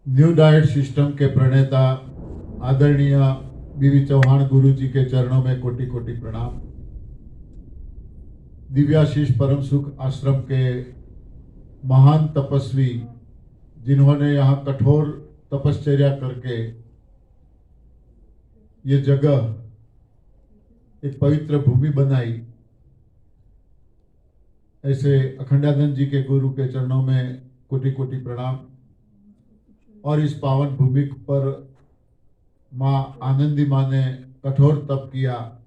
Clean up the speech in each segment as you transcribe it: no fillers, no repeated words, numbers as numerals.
New diet system के प्रणेता आदरणीय बीवी चौहान गुरु जी के चरणों में कोटि कोटि प्रणाम। दिव्याशीष परम सुख आश्रम के महान तपस्वी जिन्होंने यहाँ कठोर तपश्चर्या करके ये जगह एक पवित्र भूमि बनाई, ऐसे अखंडानंद जी के गुरु के चरणों में कोटि कोटि प्रणाम। और इस पावन भूमि पर माँ आनंदी माँ ने कठोर तप किया,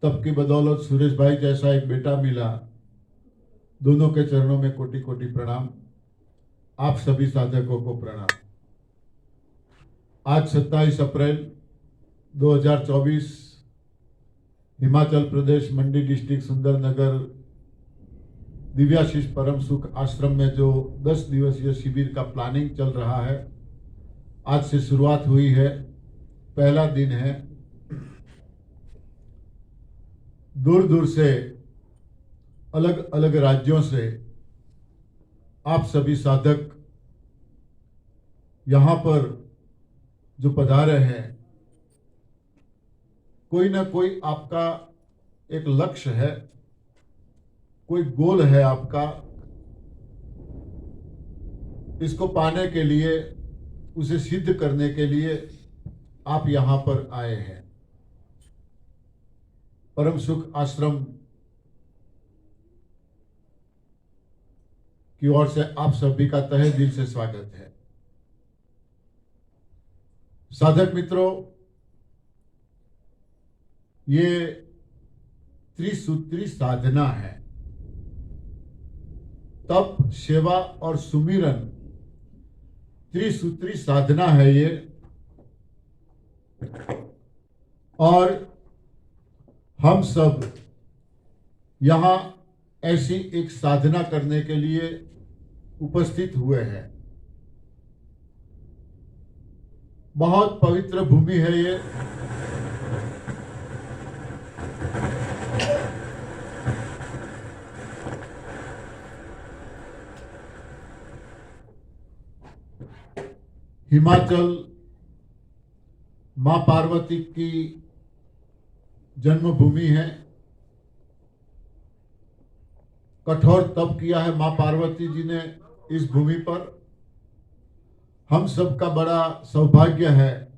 तप की बदौलत सुरेश भाई जैसा एक बेटा मिला। दोनों के चरणों में कोटि कोटि प्रणाम। आप सभी साधकों को प्रणाम। आज 27 अप्रैल 2024 हिमाचल प्रदेश मंडी डिस्ट्रिक्ट सुंदरनगर दिव्याशीष परम सुख आश्रम में जो 10 दिवसीय शिविर का प्लानिंग चल रहा है, आज से शुरुआत हुई है। पहला दिन है। दूर दूर से, अलग अलग राज्यों से आप सभी साधक यहाँ पर जो पधारे हैं, कोई ना कोई आपका एक लक्ष्य है, कोई गोल है आपका। इसको पाने के लिए, उसे सिद्ध करने के लिए आप यहां पर आए हैं। परम सुख आश्रम की ओर से आप सभी का तहे दिल से स्वागत है। साधक मित्रों, ये त्रिसूत्री साधना है। तप, सेवा और सुमिरन त्रिसूत्री साधना है ये। और हम सब यहां ऐसी एक साधना करने के लिए उपस्थित हुए हैं। बहुत पवित्र भूमि है ये। हिमाचल मां पार्वती की जन्मभूमि है। कठोर तप किया है मां पार्वती जी ने इस भूमि पर। हम सब का बड़ा सौभाग्य है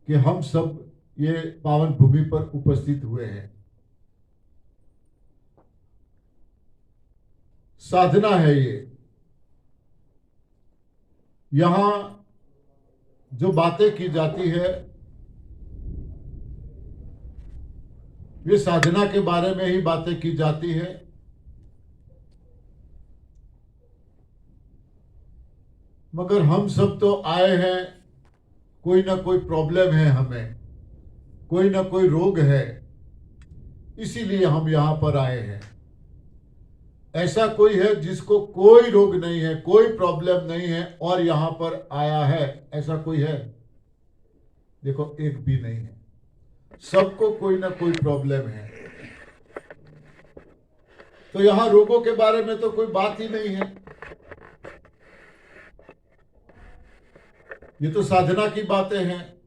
कि हम सब ये पावन भूमि पर उपस्थित हुए हैं। साधना है ये। यहां जो बातें की जाती है, वे साधना के बारे में ही बातें की जाती है। मगर हम सब तो आए हैं, कोई ना कोई प्रॉब्लम है हमें, कोई ना कोई रोग है, इसीलिए हम यहां पर आए हैं। ऐसा कोई है जिसको कोई रोग नहीं है, कोई प्रॉब्लम नहीं है और यहां पर आया है? ऐसा कोई है? देखो, एक भी नहीं है। सबको कोई ना कोई प्रॉब्लम है। तो यहां रोगों के बारे में तो कोई बात ही नहीं है। ये तो साधना की बातें हैं।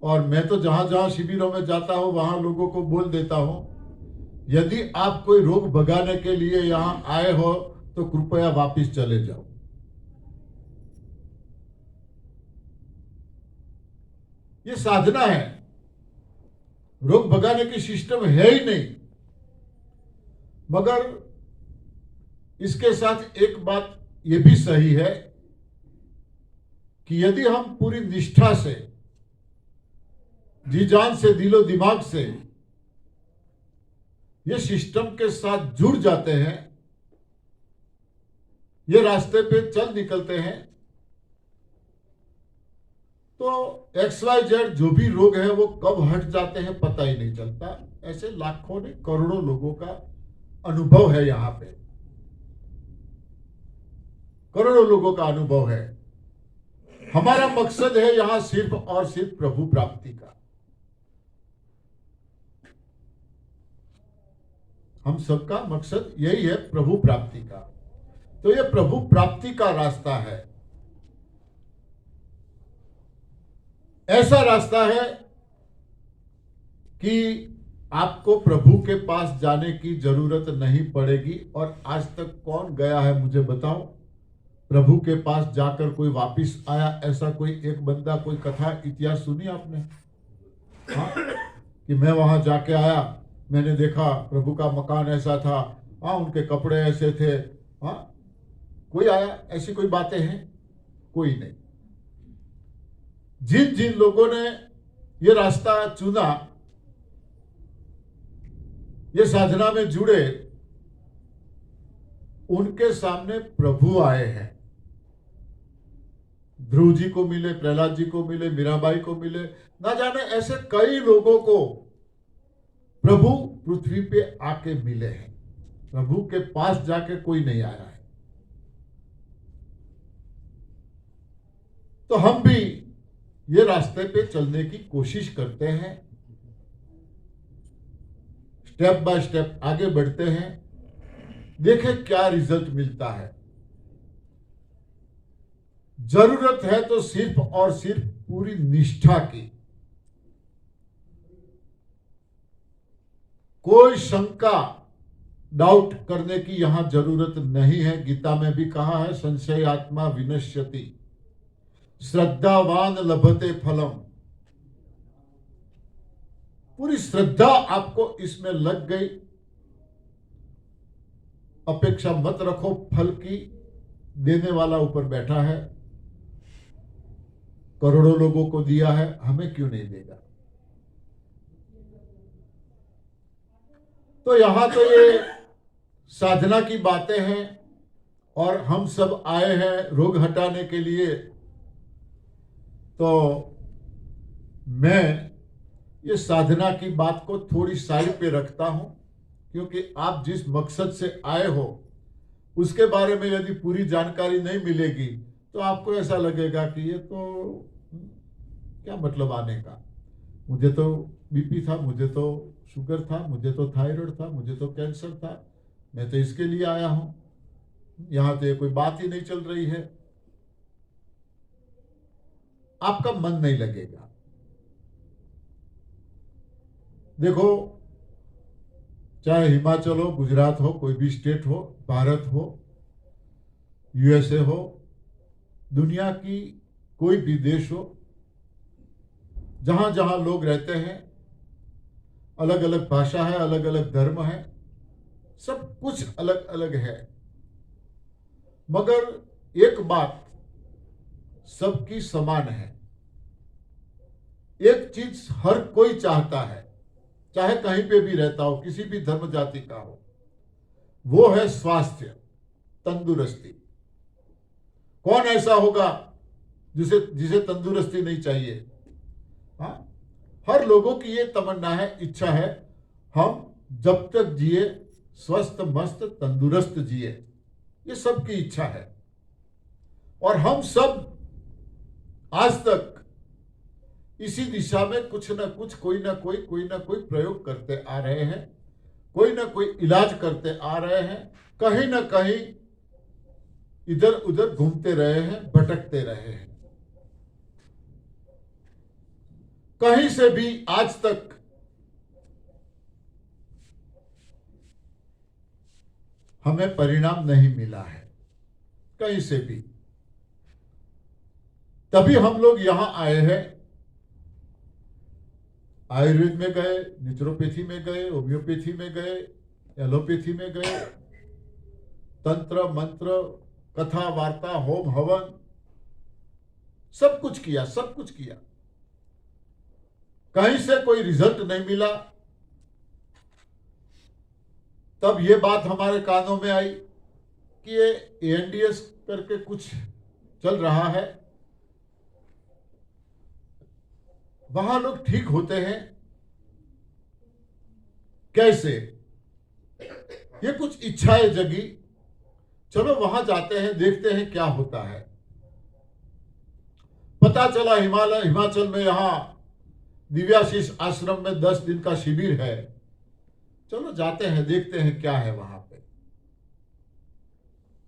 और मैं तो जहां जहां शिविरों में जाता हूं, वहां लोगों को बोल देता हूं, यदि आप कोई रोग भगाने के लिए यहां आए हो तो कृपया वापस चले जाओ। ये साधना है। रोग भगाने की सिस्टम है ही नहीं। मगर इसके साथ एक बात ये भी सही है कि यदि हम पूरी निष्ठा से, जी जान से, दिलो दिमाग से ये सिस्टम के साथ जुड़ जाते हैं, ये रास्ते पे चल निकलते हैं, तो XYZ जो भी रोग है वो कब हट जाते हैं पता ही नहीं चलता। ऐसे लाखों ने, करोड़ों लोगों का अनुभव है। यहां पे करोड़ों लोगों का अनुभव है। हमारा मकसद है यहां सिर्फ और सिर्फ प्रभु प्राप्ति का। हम सबका मकसद यही है, प्रभु प्राप्ति का। तो ये प्रभु प्राप्ति का रास्ता है। ऐसा रास्ता है कि आपको प्रभु के पास जाने की जरूरत नहीं पड़ेगी। और आज तक कौन गया है मुझे बताओ, प्रभु के पास जाकर कोई वापिस आया? ऐसा कोई एक बंदा, कोई कथा इतिहास सुनी आपने? हाँ, कि मैं वहां जाके आया, मैंने देखा प्रभु का मकान ऐसा था, हाँ उनके कपड़े ऐसे थे। हाँ, कोई आया? ऐसी कोई बातें हैं? कोई नहीं। जिन जिन लोगों ने ये रास्ता चुना, ये साधना में जुड़े, उनके सामने प्रभु आए हैं। ध्रुव जी को मिले, प्रहलाद जी को मिले, मीराबाई को मिले, ना जाने ऐसे कई लोगों को प्रभु पृथ्वी पे आके मिले हैं। प्रभु के पास जाके कोई नहीं आया है। तो हम भी ये रास्ते पे चलने की कोशिश करते हैं, स्टेप बाय स्टेप आगे बढ़ते हैं, देखें क्या रिजल्ट मिलता है। जरूरत है तो सिर्फ और सिर्फ पूरी निष्ठा की। कोई शंका, डाउट करने की यहां जरूरत नहीं है। गीता में भी कहा है, संशय आत्मा विनश्यति, श्रद्धावान लभते फलम। पूरी श्रद्धा आपको इसमें लग गई, अपेक्षा मत रखो फल की। देने वाला ऊपर बैठा है, करोड़ों लोगों को दिया है, हमें क्यों नहीं देगा? तो यहां तो ये साधना की बातें हैं और हम सब आए हैं रोग हटाने के लिए। तो मैं ये साधना की बात को थोड़ी साइड पे रखता हूं, क्योंकि आप जिस मकसद से आए हो उसके बारे में यदि पूरी जानकारी नहीं मिलेगी तो आपको ऐसा लगेगा कि ये तो क्या मतलब आने का। मुझे तो बीपी था, मुझे तो शुगर था, मुझे तो थायराइड था, मुझे तो कैंसर था, मैं तो इसके लिए आया हूं, यहां तो कोई बात ही नहीं चल रही है। आपका मन नहीं लगेगा। देखो, चाहे हिमाचल हो, गुजरात हो, कोई भी स्टेट हो, भारत हो, यूएसए हो, दुनिया की कोई भी देश हो, जहां जहां लोग रहते हैं, अलग अलग भाषा है, अलग अलग धर्म है, सब कुछ अलग अलग है, मगर एक बात सबकी समान है। एक चीज हर कोई चाहता है, चाहे कहीं पे भी रहता हो, किसी भी धर्म जाति का हो, वो है स्वास्थ्य, तंदुरुस्ती। कौन ऐसा होगा जिसे जिसे तंदुरुस्ती नहीं चाहिए? हाँ, हर लोगों की ये तमन्ना है, इच्छा है, हम जब तक जिए स्वस्थ मस्त तंदुरुस्त जिए, ये सबकी इच्छा है। और हम सब आज तक इसी दिशा में कुछ ना कुछ, कोई ना कोई प्रयोग करते आ रहे हैं, कोई ना कोई इलाज करते आ रहे हैं, कहीं ना कहीं इधर उधर घूमते रहे हैं, भटकते रहे हैं। कहीं से भी आज तक हमें परिणाम नहीं मिला है, कहीं से भी। तभी हम लोग यहां आए हैं। आयुर्वेद में गए, नेचुरोपैथी में गए, होम्योपैथी में गए, एलोपैथी में गए, तंत्र मंत्र, कथा वार्ता, होम हवन, सब कुछ किया, सब कुछ किया, कहीं से कोई रिजल्ट नहीं मिला। तब ये बात हमारे कानों में आई कि ये एएनडीएस करके कुछ चल रहा है, वहां लोग ठीक होते हैं। कैसे? ये कुछ इच्छाएं जगी, चलो वहां जाते हैं, देखते हैं क्या होता है। पता चला हिमाचल में यहां दिव्याशीष आश्रम में 10 दिन का शिविर है, चलो जाते हैं, देखते हैं क्या है वहां पे।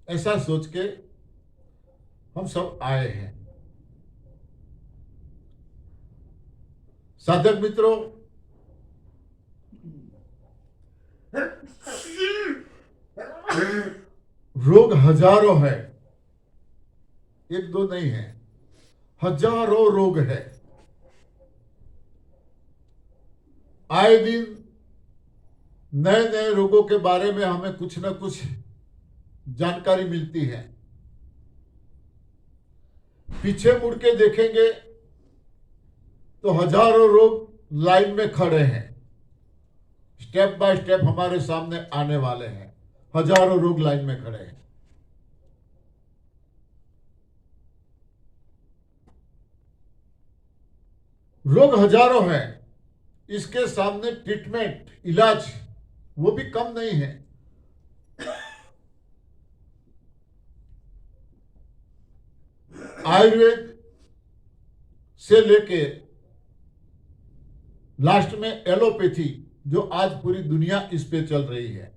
ऐसा सोच के हम सब आए हैं। साधक मित्रों, रोग हजारों है, एक दो नहीं है, हजारों रोग है। आए दिन नए नए रोगों के बारे में हमें कुछ ना कुछ जानकारी मिलती है। पीछे मुड़ के देखेंगे तो हजारों रोग लाइन में खड़े हैं, स्टेप बाय स्टेप हमारे सामने आने वाले हैं। हजारों रोग लाइन में खड़े हैं। रोग हजारों हैं, इसके सामने ट्रीटमेंट, इलाज वो भी कम नहीं है। आयुर्वेद से लेके लास्ट में एलोपैथी, जो आज पूरी दुनिया इस पे चल रही है।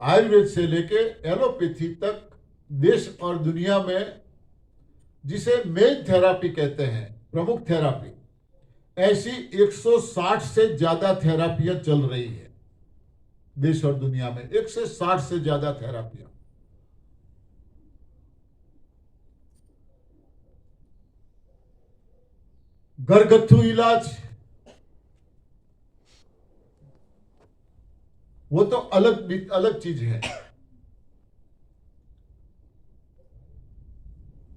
आयुर्वेद से लेके एलोपैथी तक देश और दुनिया में, जिसे मेन थेरापी कहते हैं, प्रमुख थेरापी, ऐसी 160 से ज्यादा थेरापियां चल रही है देश और दुनिया में। 160 से ज्यादा थेरापियां। घरगथ्थू इलाज वो तो अलग अलग चीज है।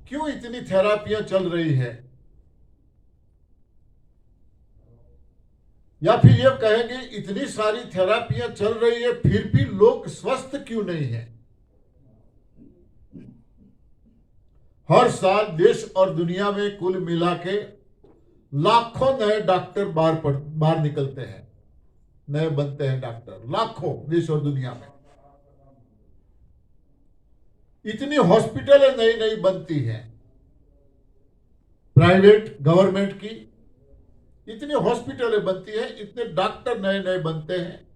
क्यों इतनी थेरापियां चल रही है? या फिर ये कहेंगे इतनी सारी थेरापियां चल रही है फिर भी लोग स्वस्थ क्यों नहीं है? हर साल देश और दुनिया में कुल मिला के लाखों नए डॉक्टर बाहर निकलते हैं, नए बनते हैं डॉक्टर, लाखों देश और दुनिया में। इतनी हॉस्पिटलें नई नई बनती हैं, प्राइवेट गवर्नमेंट की इतनी हॉस्पिटलें बनती है, इतने डॉक्टर नए नए बनते हैं।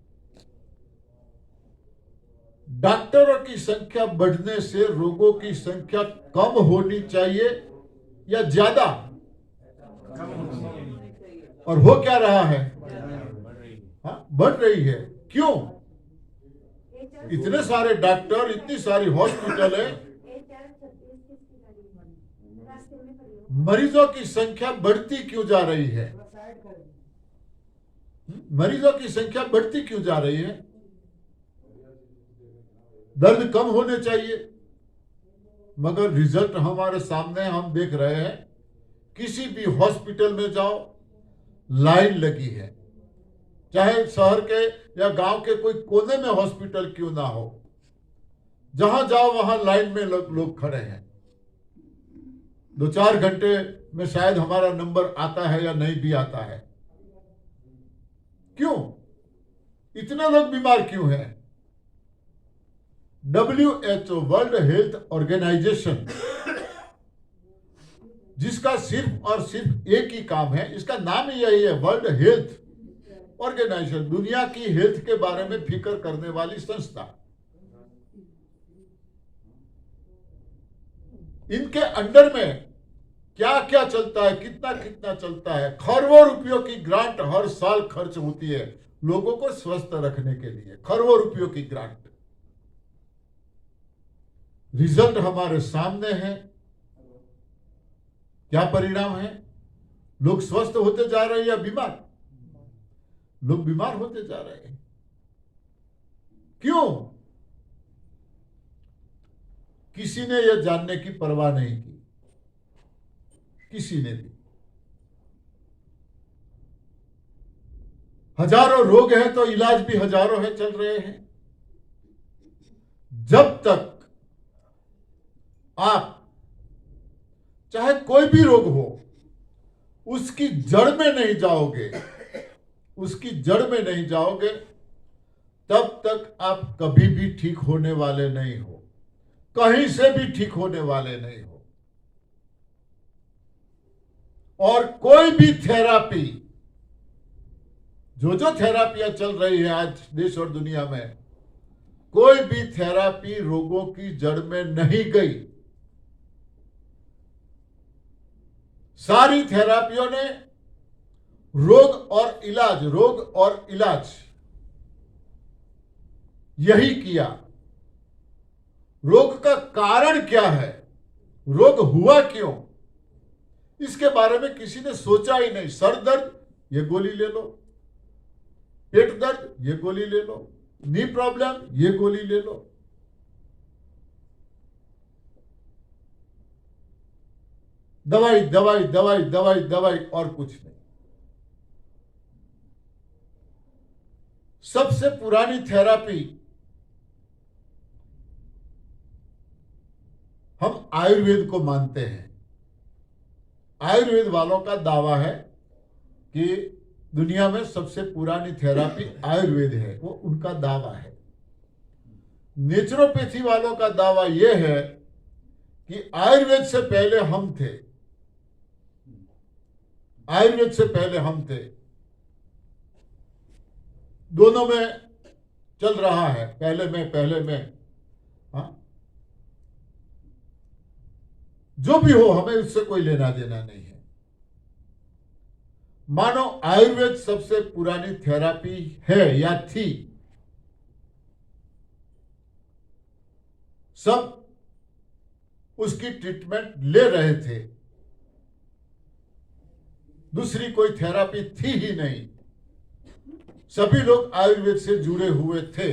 डॉक्टरों की संख्या बढ़ने से रोगों की संख्या कम होनी चाहिए या ज्यादा? और हो क्या रहा है? हाँ, बढ़ रही है। क्यों? इतने सारे डॉक्टर, इतनी सारी हॉस्पिटलें, मरीजों की संख्या बढ़ती क्यों जा रही है? मरीजों की संख्या बढ़ती क्यों जा रही है? दर्द कम होने चाहिए, मगर रिजल्ट हमारे सामने हम देख रहे हैं। किसी भी हॉस्पिटल में जाओ, लाइन लगी है, चाहे शहर के या गांव के कोई कोने में हॉस्पिटल क्यों ना हो, जहां जाओ वहां लाइन में लोग खड़े हैं। 2-4 घंटे में शायद हमारा नंबर आता है या नहीं भी आता है। क्यों? इतने लोग बीमार क्यों हैं? WHO, वर्ल्ड हेल्थ ऑर्गेनाइजेशन, जिसका सिर्फ और सिर्फ एक ही काम है, इसका नाम ही यही है, वर्ल्ड हेल्थ ऑर्गेनाइजेशन, दुनिया की हेल्थ के बारे में फिक्र करने वाली संस्था। इनके अंडर में क्या क्या चलता है, कितना कितना चलता है। खरबों रुपयों की ग्रांट हर साल खर्च होती है लोगों को स्वस्थ रखने के लिए, खरबों रुपयों की ग्रांट। रिजल्ट हमारे सामने है। क्या परिणाम है? लोग स्वस्थ होते जा रहे हैं या बीमार? लोग बीमार होते जा रहे हैं। क्यों? किसी ने यह जानने की परवाह नहीं की, किसी ने भी। हजारों रोग हैं तो इलाज भी हजारों है, चल रहे हैं। जब तक आप, चाहे कोई भी रोग हो, उसकी जड़ में नहीं जाओगे, उसकी जड़ में नहीं जाओगे, तब तक आप कभी भी ठीक होने वाले नहीं हो, कहीं से भी ठीक होने वाले नहीं हो। और कोई भी थेरापी, जो थेरापियां चल रही है आज देश और दुनिया में, कोई भी थेरापी रोगों की जड़ में नहीं गई। सारी थेरापियों ने रोग और इलाज यही किया। रोग का कारण क्या है, रोग हुआ क्यों, इसके बारे में किसी ने सोचा ही नहीं। सर दर्द, ये गोली ले लो। पेट दर्द, ये गोली ले लो। नी प्रॉब्लम, ये गोली ले लो। दवाई दवाई दवाई दवाई दवाई और कुछ नहीं। सबसे पुरानी थेरापी हम आयुर्वेद को मानते हैं। आयुर्वेद वालों का दावा है कि दुनिया में सबसे पुरानी थेरापी आयुर्वेद है, वो उनका दावा है। नेचुरोपैथी वालों का दावा यह है कि आयुर्वेद से पहले हम थे। आयुर्वेद से पहले हम थे। दोनों में चल रहा है, पहले में। हाँ, जो भी हो, हमें उससे कोई लेना देना नहीं है। मानो आयुर्वेद सबसे पुरानी थेरापी है या थी। सब उसकी ट्रीटमेंट ले रहे थे, दूसरी कोई थेरापी थी ही नहीं। सभी लोग आयुर्वेद से जुड़े हुए थे।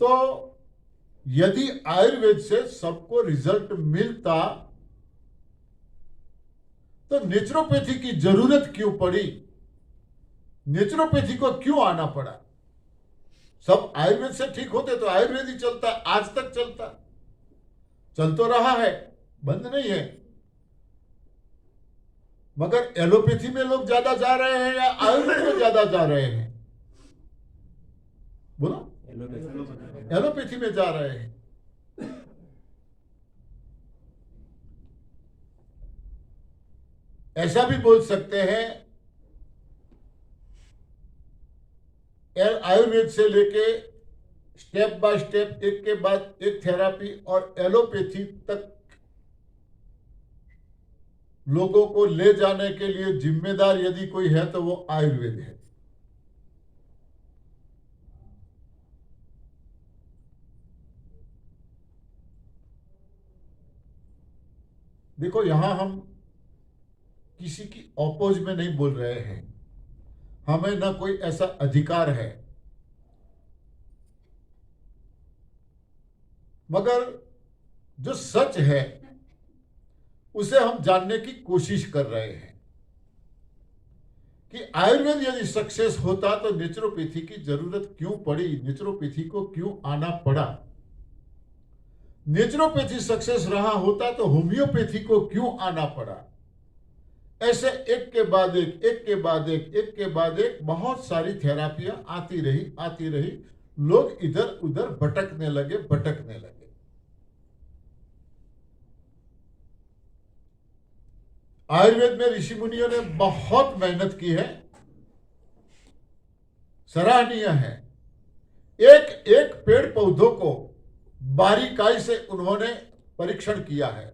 तो यदि आयुर्वेद से सबको रिजल्ट मिलता तो नेचुरोपैथी की जरूरत क्यों पड़ी, नेचुरोपैथी को क्यों आना पड़ा? सब आयुर्वेद से ठीक होते तो आयुर्वेद ही चलता, आज तक चलता, चल तो रहा है, बंद नहीं है। मगर एलोपैथी में लोग ज्यादा जा रहे हैं या आयुर्वेद में ज्यादा जा रहे हैं? बोलो। एलोपैथी में जा रहे हैं। ऐसा भी बोल सकते हैं, आयुर्वेद से लेके स्टेप बाय स्टेप, एक के बाद एक थेरापी और एलोपैथी तक लोगों को ले जाने के लिए जिम्मेदार यदि कोई है तो वो आयुर्वेद है। देखो, यहां हम किसी की अपोज में नहीं बोल रहे हैं। हमें ना कोई ऐसा अधिकार है, मगर जो सच है उसे हम जानने की कोशिश कर रहे हैं कि आयुर्वेद यदि सक्सेस होता तो नेचुरोपैथी की जरूरत क्यों पड़ी, नेचुरोपैथी को क्यों आना पड़ा। नेचुरोपैथी सक्सेस रहा होता तो होम्योपैथी को क्यों आना पड़ा। ऐसे एक के बाद एक बहुत सारी थेरापियां आती रही। लोग इधर उधर भटकने लगे। आयुर्वेद में ऋषि मुनियों ने बहुत मेहनत की है, सराहनीय है। एक एक पेड़ पौधों को बारीकाई से उन्होंने परीक्षण किया है,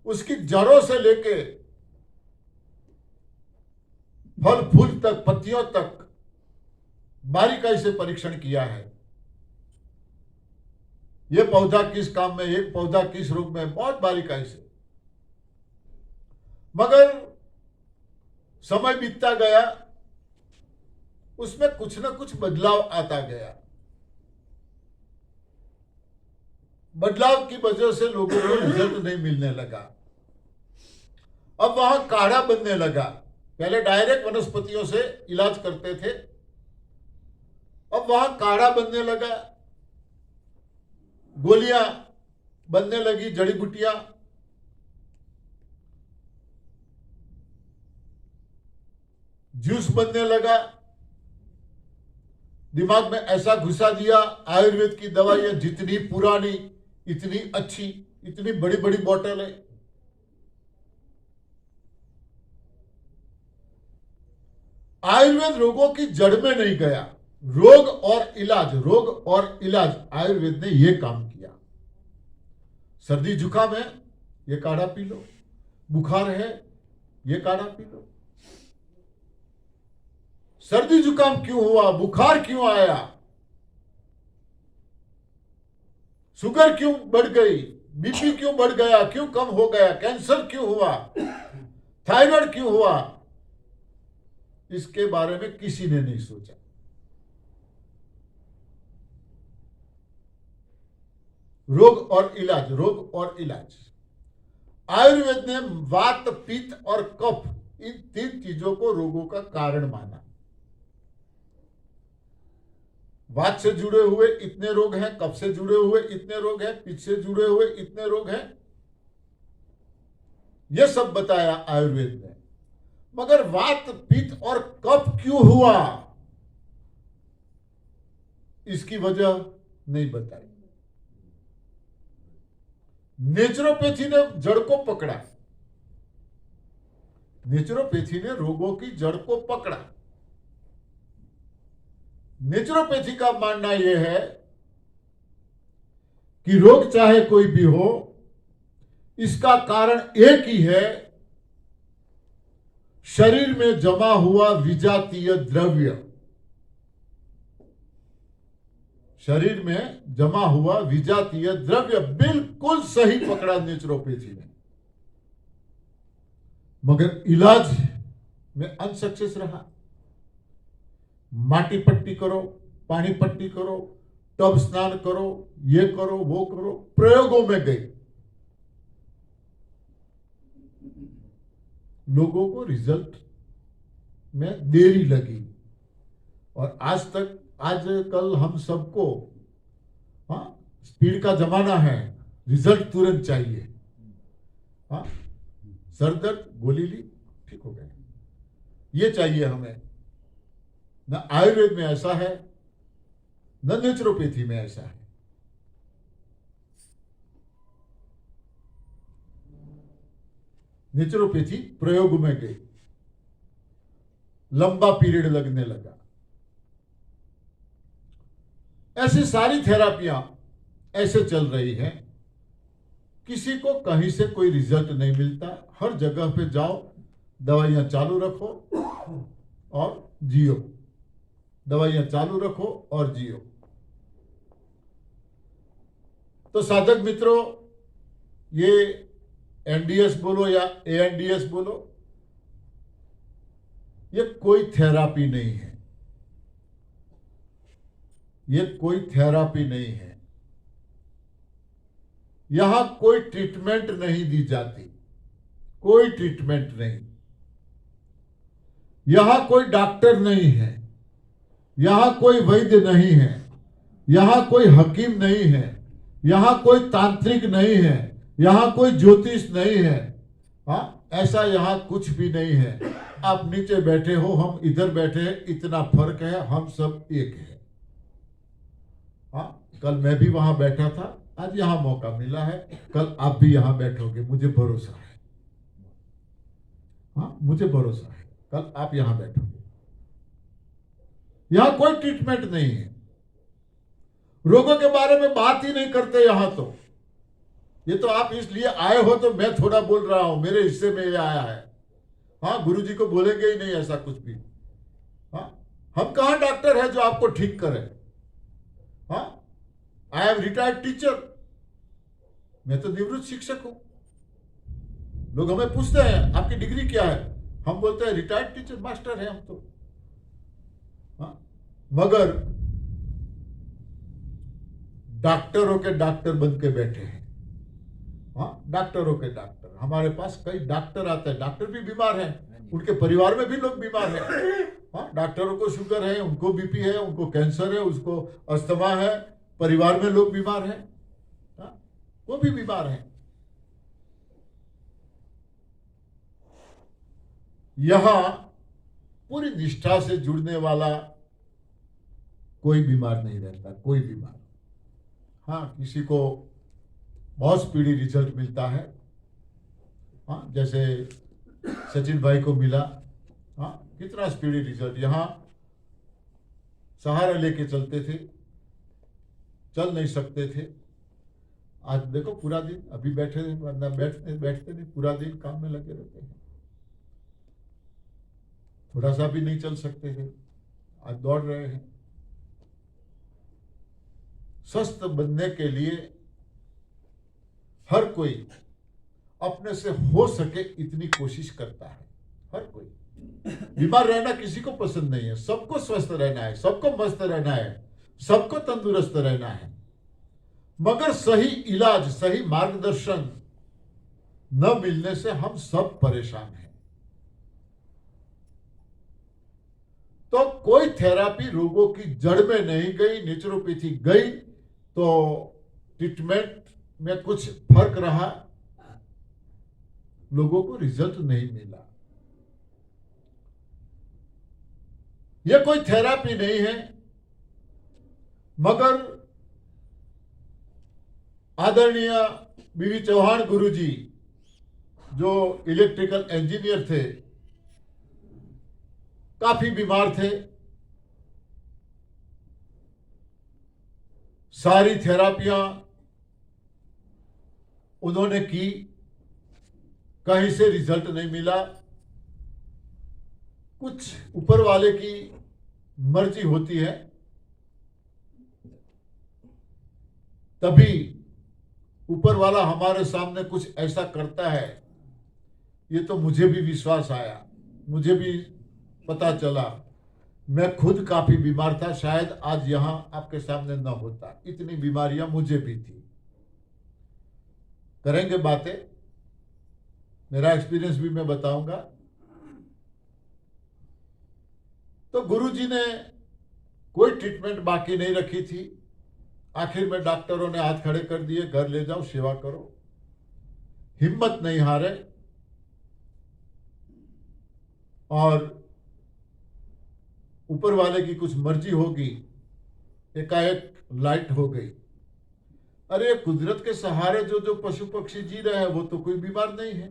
उसकी जड़ों से लेके फल फूल तक, पत्तियों तक बारीकाई से परीक्षण किया है। यह पौधा किस काम में, एक पौधा किस रोग में, बहुत बारीकाई से। मगर समय बीतता गया, उसमें कुछ ना कुछ बदलाव आता गया। बदलाव की वजह से लोगों को रिजल्ट नहीं मिलने लगा। अब वहां काढ़ा बनने लगा। पहले डायरेक्ट वनस्पतियों से इलाज करते थे, अब वहां काढ़ा बनने लगा, गोलियां बनने लगी, जड़ी बूटियां। जूस बनने लगा। दिमाग में ऐसा घुसा दिया, आयुर्वेद की दवाइयां जितनी पुरानी इतनी अच्छी, इतनी बड़ी बड़ी बोतल है। आयुर्वेद रोगों की जड़ में नहीं गया, रोग और इलाज आयुर्वेद ने यह काम किया। सर्दी जुकाम है, ये काढ़ा पी लो। बुखार है, ये काढ़ा पी लो। सर्दी जुकाम क्यों हुआ, बुखार क्यों आया, शुगर क्यों बढ़ गई, बीपी क्यों बढ़ गया, क्यों कम हो गया, कैंसर क्यों हुआ, थायराइड क्यों हुआ, इसके बारे में किसी ने नहीं सोचा। रोग और इलाज आयुर्वेद ने वात, पित्त और कफ, इन 3 चीजों को रोगों का कारण माना। वात से जुड़े हुए इतने रोग हैं, कफ से जुड़े हुए इतने रोग हैं, पित्त से जुड़े हुए इतने रोग हैं, यह सब बताया आयुर्वेद ने। मगर वात, पित्त और कफ क्यों हुआ, इसकी वजह नहीं बताई। नेचुरोपैथी ने जड़ को पकड़ा। नेचुरोपैथी ने रोगों की जड़ को पकड़ा। नेचुरोपैथी का मानना यह है कि रोग चाहे कोई भी हो, इसका कारण एक ही है, शरीर में जमा हुआ विजातीय द्रव्य। शरीर में जमा हुआ विजातीय द्रव्य बिल्कुल सही पकड़ा नेचुरोपैथी ने। मगर इलाज में अनसक्सेस रहा। माटी पट्टी करो, पानी पट्टी करो, टब स्नान करो, ये करो, वो करो, प्रयोगों में गए। लोगों को रिजल्ट में देरी लगी। और आजकल हम सबको स्पीड का जमाना है, रिजल्ट तुरंत चाहिए। सर दर्द, गोली ली, ठीक हो गए, ये चाहिए हमें। न आयुर्वेद में ऐसा है, न नेचुरोपैथी में ऐसा है। नेचुरोपैथी प्रयोग में गई, लंबा पीरियड लगने लगा। ऐसी सारी थेरापियां ऐसे चल रही हैं, किसी को कहीं से कोई रिजल्ट नहीं मिलता। हर जगह पे जाओ, दवाइयां चालू रखो और जियो, दवाइयां चालू रखो और जियो। तो साधक मित्रों, ये एनडीएस बोलो या एएनडीएस बोलो, ये कोई थेरापी नहीं है। ये कोई थेरापी नहीं है। यहां कोई ट्रीटमेंट नहीं दी जाती, कोई ट्रीटमेंट नहीं। यहां कोई डॉक्टर नहीं है, यहां कोई वैद्य नहीं है, यहां कोई हकीम नहीं है, यहां कोई तांत्रिक नहीं है, यहां कोई ज्योतिष नहीं है। ऐसा यहां कुछ भी नहीं है। आप नीचे बैठे हो, हम इधर बैठे हैं, इतना फर्क है, हम सब एक है। कल मैं भी वहां बैठा था, आज यहां मौका मिला है, कल आप भी यहां बैठोगे, मुझे भरोसा है। मुझे भरोसा है, कल आप यहां बैठोगे। यहां कोई ट्रीटमेंट नहीं है। रोगों के बारे में बात ही नहीं करते यहां तो। ये तो आप इसलिए आए हो तो मैं थोड़ा बोल रहा हूं, मेरे हिस्से में ये आया है। गुरुजी को बोलेंगे ही नहीं ऐसा कुछ भी। हम कहां डॉक्टर है जो आपको ठीक करे। आई एम रिटायर्ड टीचर, मैं तो निवृत्त शिक्षक हूं। लोग हमें पूछते हैं आपकी डिग्री क्या है, हम बोलते हैं रिटायर्ड टीचर, मास्टर है हम तो। मगर डॉक्टरों के डॉक्टर बन के बैठे हैं। डॉक्टरों के डॉक्टर, हमारे पास कई डॉक्टर आते हैं, डॉक्टर भी बीमार हैं, उनके परिवार में भी लोग बीमार हैं। डॉक्टरों को शुगर है, उनको बीपी है, उनको कैंसर है, उसको अस्थमा है, परिवार में लोग बीमार हैं, वो भी बीमार हैं। यहां पूरी निष्ठा से जुड़ने वाला कोई बीमार नहीं रहता, कोई बीमार। किसी को बहुत स्पीडी रिजल्ट मिलता है, जैसे सचिन भाई को मिला। कितना स्पीडी रिजल्ट। यहां सहारा लेके चलते थे, चल नहीं सकते थे। आज देखो पूरा दिन अभी बैठे वरना बैठते नहीं, पूरा दिन काम में लगे रहते हैं, थोड़ा सा भी नहीं चल सकते थे, आज दौड़ रहे हैं। स्वस्थ बनने के लिए हर कोई अपने से हो सके इतनी कोशिश करता है। हर कोई बीमार रहना किसी को पसंद नहीं है, सबको स्वस्थ रहना है, सबको मस्त रहना है, सबको तंदुरुस्त रहना है। मगर सही इलाज, सही मार्गदर्शन न मिलने से हम सब परेशान हैं। तो कोई थेरापी रोगों की जड़ में नहीं गई, नेचुरोपैथी गई तो ट्रीटमेंट में कुछ फर्क रहा, लोगों को रिजल्ट नहीं मिला। यह कोई थेरापी नहीं है, मगर आदरणीय बीवी चौहान गुरुजी जो इलेक्ट्रिकल इंजीनियर थे, काफी बीमार थे, सारी थेरापियां उन्होंने की, कहीं से रिजल्ट नहीं मिला। कुछ ऊपर वाले की मर्जी होती है, तभी ऊपर वाला हमारे सामने कुछ ऐसा करता है। ये तो मुझे भी विश्वास आया, मुझे भी पता चला, मैं खुद काफी बीमार था, शायद आज यहां आपके सामने न होता, इतनी बीमारियां मुझे भी थी। करेंगे बातें, मेरा एक्सपीरियंस भी मैं बताऊंगा। तो गुरुजी ने कोई ट्रीटमेंट बाकी नहीं रखी थी। आखिर में डॉक्टरों ने हाथ खड़े कर दिए, घर ले जाओ, सेवा करो, हिम्मत नहीं हारे। और ऊपर वाले की कुछ मर्जी होगी, एकाएक लाइट हो गई। अरे कुदरत के सहारे जो जो पशु पक्षी जी रहे हैं वो तो कोई बीमार नहीं है,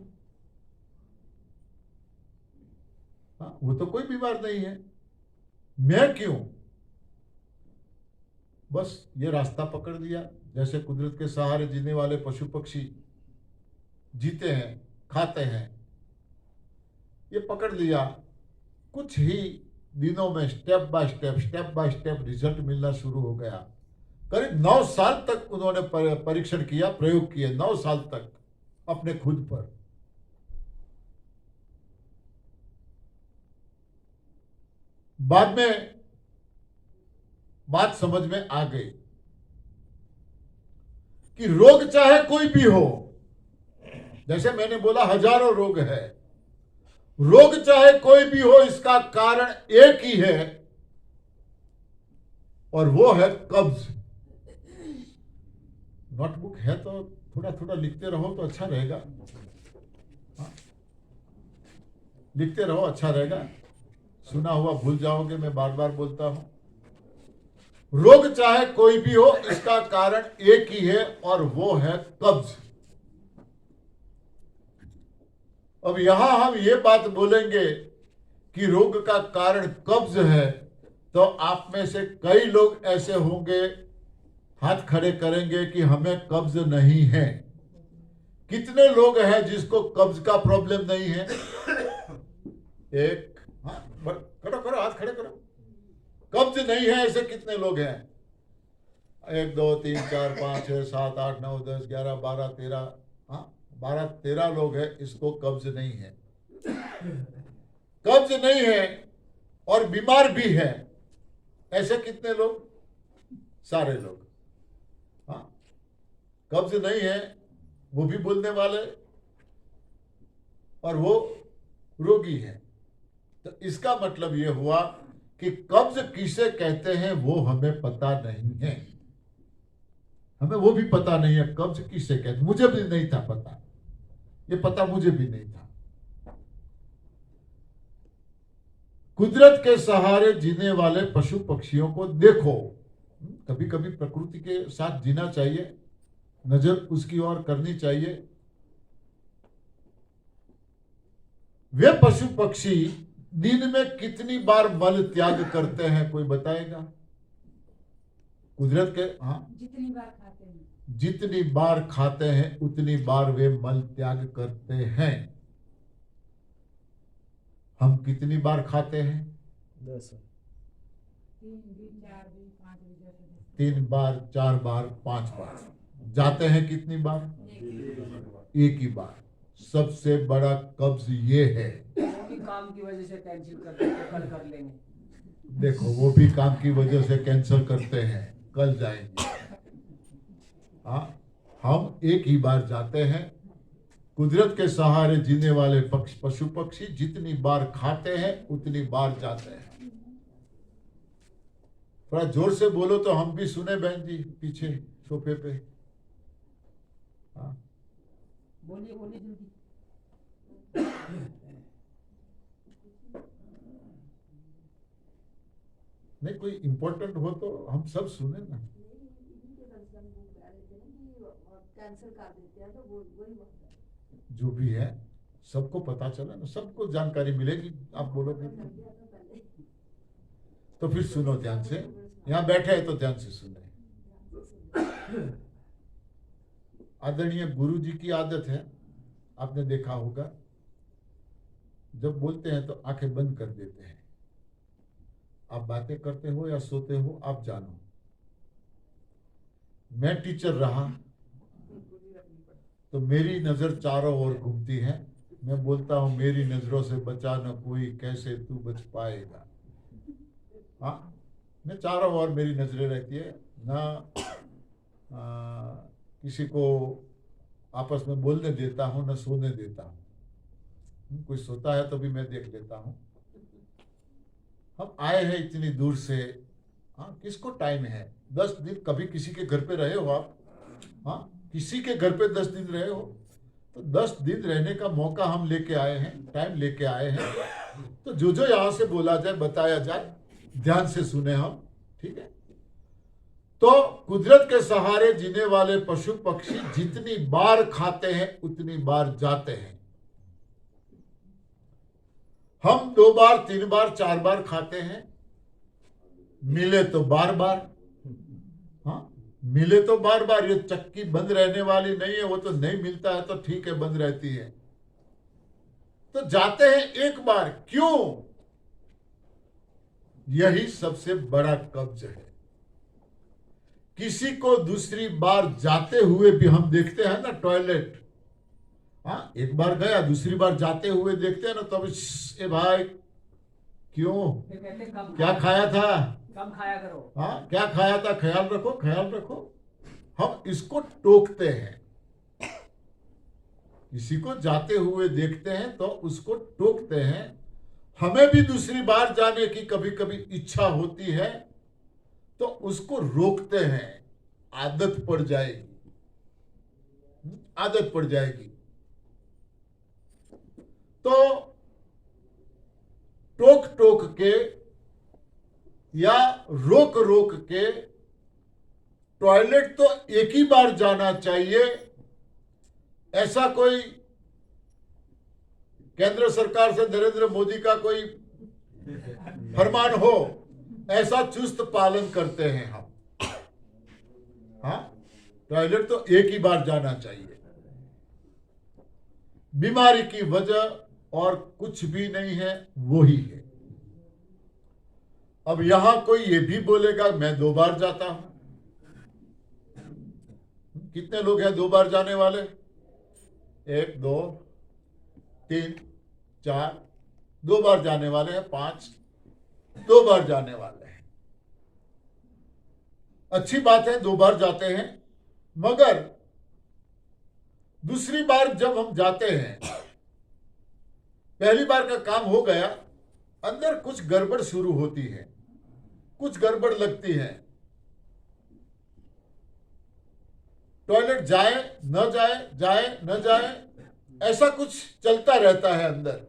हाँ, वो तो कोई बीमार नहीं है, मैं क्यों? बस ये रास्ता पकड़ लिया, जैसे कुदरत के सहारे जीने वाले पशु पक्षी जीते हैं, खाते हैं, ये पकड़ लिया। कुछ ही दिनों में स्टेप बाय स्टेप रिजल्ट मिलना शुरू हो गया। करीब 9 साल तक उन्होंने परीक्षण किया, प्रयोग किए, 9 साल तक अपने खुद पर। बाद में बात समझ में आ गई कि रोग चाहे कोई भी हो, जैसे मैंने बोला हजारों रोग है, रोग चाहे कोई भी हो, इसका कारण एक ही है और वो है कब्ज। नोटबुक है तो थोड़ा थोड़ा लिखते रहो तो अच्छा रहेगा, हाँ? लिखते रहो, अच्छा रहेगा। सुना हुआ भूल जाओगे, मैं बार बार बोलता हूं। रोग चाहे कोई भी हो, इसका कारण एक ही है और वो है कब्ज। अब यहां हम ये बात बोलेंगे कि रोग का कारण कब्ज है, तो आप में से कई लोग ऐसे होंगे, हाथ खड़े करेंगे कि हमें कब्ज नहीं है। कितने लोग हैं जिसको कब्ज का प्रॉब्लम नहीं है? एक, हाँ, करो करो, हाथ खड़े करो। कब्ज नहीं है ऐसे कितने लोग हैं? 1 2 3 4 5 6 7 8 9 10 11 12 13, हाँ 12 13 लोग हैं, इसको कब्ज नहीं है। कब्ज नहीं है और बीमार भी है, ऐसे कितने लोग? सारे लोग। हाँ, कब्ज नहीं है, वो भी बोलने वाले और वो रोगी है। तो इसका मतलब ये हुआ कि कब्ज किसे कहते हैं वो हमें पता नहीं है, हमें वो भी पता नहीं है कब्ज किसे कहते। मुझे भी नहीं था पता, ये पता मुझे भी नहीं था। कुदरत के सहारे जीने वाले पशु पक्षियों को देखो, कभी कभी प्रकृति के साथ जीना चाहिए, नजर उसकी ओर करनी चाहिए। वे पशु पक्षी दिन में कितनी बार मल त्याग करते हैं, कोई बताएगा? कुदरत के, हाँ, जितनी बार खाते हैं उतनी बार वे मल त्याग करते हैं। हम कितनी बार खाते हैं? 10। 3 बार, 4 बार, 5 बार। जाते हैं कितनी बार? एक ही बार। सबसे बड़ा कब्ज ये है। वो भी काम की वजह से कैंसिल करते हैं, कल कर लेंगे। देखो, वो भी काम की वजह से कैंसिल करते हैं, कल जाएंगे। हाँ, हम एक ही बार जाते हैं। कुदरत के सहारे जीने वाले पशु पक्षी जितनी बार खाते हैं उतनी बार जाते हैं। थोड़ा जोर से बोलो तो हम भी सुने बहन जी, पीछे सोफे पे। हाँ, बोलिए बोलिए जल्दी। नहीं, कोई इंपॉर्टेंट हो तो हम सब सुने ना। जो भी है सबको पता चला ना, सबको जानकारी मिलेगी। आप बोलोगे तो फिर सुनो ध्यान से। यहाँ बैठे हैं तो ध्यान से सुने। आदरणीय गुरु जी की आदत है, आपने देखा होगा, जब बोलते हैं तो आंखें बंद कर देते हैं। आप बातें करते हो या सोते हो आप जानो। मैं टीचर रहा तो मेरी नजर चारों ओर घूमती है। मैं बोलता हूं, मेरी नजरों से बचा न कोई, कैसे तू बच पाएगा। हाँ, मैं चारों ओर मेरी नजरें रहती है ना। किसी को आपस में बोलने देता हूं, न सोने देता हूं। कोई सोता है तो भी मैं देख लेता हूं। हम आए हैं इतनी दूर से। हाँ, किसको टाइम है? 10 दिन कभी किसी के घर पे रहे हो आप? हाँ, किसी के घर पे 10 दिन रहे हो? तो 10 दिन रहने का मौका हम लेके आए हैं, टाइम लेके आए हैं। तो जो जो यहां से बोला जाए, बताया जाए, ध्यान से सुने हम, ठीक है? तो कुदरत के सहारे जीने वाले पशु पक्षी जितनी बार खाते हैं उतनी बार जाते हैं। हम 2 बार, 3 बार, 4 बार खाते हैं। मिले तो बार बार। हाँ, मिले तो बार बार। ये चक्की बंद रहने वाली नहीं है। वो तो नहीं मिलता है तो ठीक है, बंद रहती है। तो जाते हैं एक बार। क्यों? यही सबसे बड़ा कब्ज है। किसी को दूसरी बार जाते हुए भी हम देखते हैं ना, टॉयलेट। हाँ, एक बार गया, दूसरी बार जाते हुए देखते हैं ना, तो अभी ए भाई क्यों, क्या खाया था, कम खाया करो। हाँ, क्या खाया था, ख्याल रखो, ख्याल रखो। हम इसको टोकते हैं। किसी को जाते हुए देखते हैं तो उसको टोकते हैं। हमें भी दूसरी बार जाने की कभी कभी इच्छा होती है तो उसको रोकते हैं। आदत पड़ जाएगी, आदत पड़ जाएगी। तो टोक टोक के या रोक रोक के, टॉयलेट तो एक ही बार जाना चाहिए, ऐसा कोई केंद्र सरकार से नरेंद्र मोदी का कोई फरमान हो, ऐसा चुस्त पालन करते हैं हम। हाँ, टॉयलेट तो एक ही बार जाना चाहिए। बीमारी की वजह और कुछ भी नहीं है, वो ही है। अब यहां कोई ये भी बोलेगा मैं 2 बार जाता हूं। कितने लोग हैं 2 बार जाने वाले? 1 2 3 4, 2 बार जाने वाले हैं। 5, 2 बार जाने वाले हैं। अच्छी बात है, 2 बार जाते हैं। मगर दूसरी बार जब हम जाते हैं, पहली बार का काम हो गया, अंदर कुछ गड़बड़ शुरू होती है, कुछ गड़बड़ लगती है। टॉयलेट जाए न जाए, जाए न जाए, ऐसा कुछ चलता रहता है अंदर।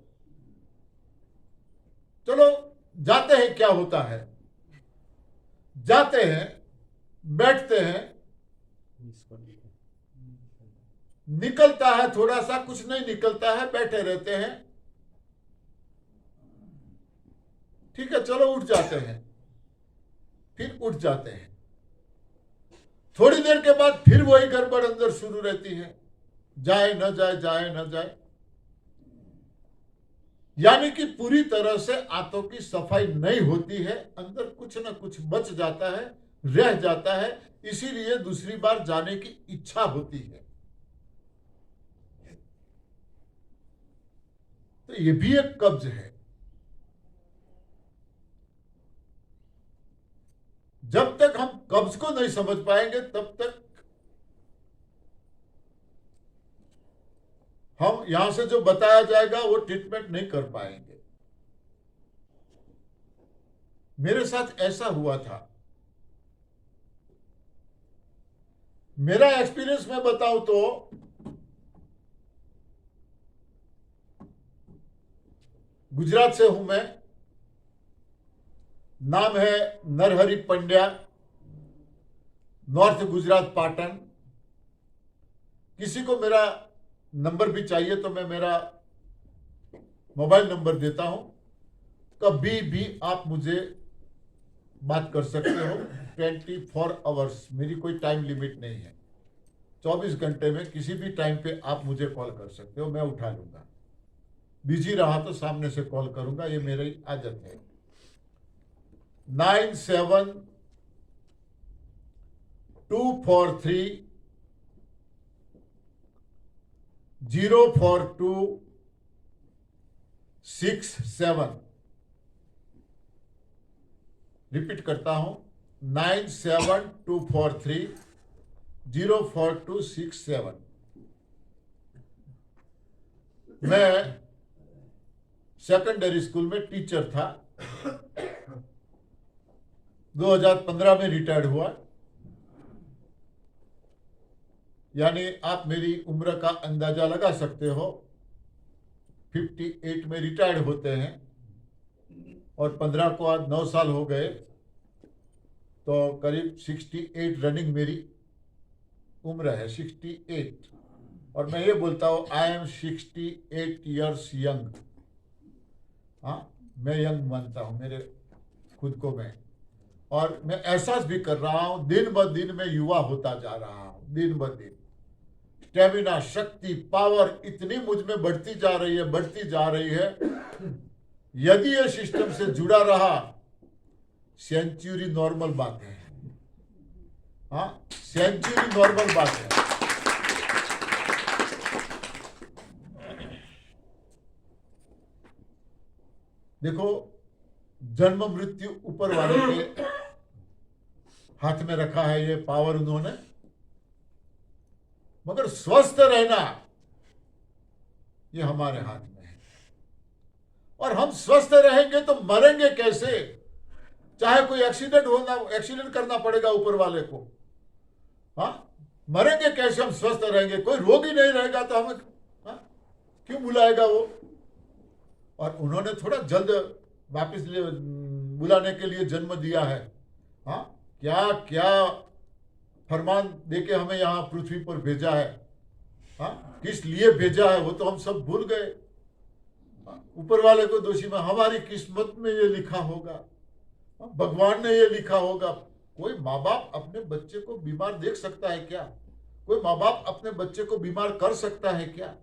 चलो जाते हैं, क्या होता है? जाते हैं, बैठते हैं, निकलता है थोड़ा सा, कुछ नहीं निकलता है, बैठे रहते हैं। ठीक है, चलो उठ जाते हैं, फिर उठ जाते हैं। देर के बाद फिर वही गड़बड़ अंदर शुरू रहती है, जाए न जाए, जाए न जाए। यानी कि पूरी तरह से आंतों की सफाई नहीं होती है, अंदर कुछ न कुछ बच जाता है, रह जाता है, इसीलिए दूसरी बार जाने की इच्छा होती है। तो ये भी एक कब्ज है। जब तक हम कब्ज को नहीं समझ पाएंगे तब तक हम यहां से जो बताया जाएगा वो ट्रीटमेंट नहीं कर पाएंगे। मेरे साथ ऐसा हुआ था। मेरा एक्सपीरियंस मैं बताऊं तो गुजरात से हूं मैं, नाम है नरहरि पंड्या, नॉर्थ गुजरात पाटन। किसी को मेरा नंबर भी चाहिए तो मैं मेरा मोबाइल नंबर देता हूं, कभी भी आप मुझे बात कर सकते हो। 24 आवर्स, मेरी कोई टाइम लिमिट नहीं है। 24 घंटे में किसी भी टाइम पे आप मुझे कॉल कर सकते हो, मैं उठा लूंगा। बिजी रहा तो सामने से कॉल करूंगा, ये मेरी आदत है। 97-243-04267। रिपीट करता हूं, 97-243-04267। मैं सेकेंडरी स्कूल में टीचर था। 2015 में रिटायर्ड हुआ। यानी आप मेरी उम्र का अंदाजा लगा सकते हो। 58 में रिटायर्ड होते हैं और 15 को आज 9 साल हो गए, तो करीब 68 रनिंग मेरी उम्र है, 68। और मैं ये बोलता हूँ आई एम 68 ईयर्स यंग। हाँ, मैं यंग मानता हूँ मेरे खुद को मैं। और मैं एहसास भी कर रहा हूं दिन ब दिन मैं युवा होता जा रहा हूं, दिन ब दिन। स्टेमिना, शक्ति, पावर इतनी मुझ में बढ़ती जा रही है, बढ़ती जा रही है। यदि ये सिस्टम से जुड़ा रहा, सेंचुरी नॉर्मल बात है। हाँ, सेंचुरी नॉर्मल बात है। देखो, जन्म मृत्यु ऊपर वाले के हाथ में रखा है, ये पावर उन्होंने, मगर स्वस्थ रहना ये हमारे हाथ में है। और हम स्वस्थ रहेंगे तो मरेंगे कैसे? चाहे कोई एक्सीडेंट करना पड़ेगा ऊपर वाले को। हाँ, मरेंगे कैसे? हम स्वस्थ रहेंगे। कोई रोग ही नहीं रहेगा तो हमें क्यों बुलाएगा वो? और उन्होंने थोड़ा जल्द वापिस बुलाने के लिए जन्म दिया है। हाँ, क्या क्या फरमान देके हमें यहां पृथ्वी पर भेजा है। हाँ, किस लिए भेजा है वो तो हम सब भूल गए। ऊपर वाले को दोषी में, हमारी किस्मत में ये लिखा होगा, भगवान ने ये लिखा होगा। कोई माँ बाप अपने बच्चे को बीमार देख सकता है क्या? कोई माँ बाप अपने बच्चे को बीमार कर सकता है क्या?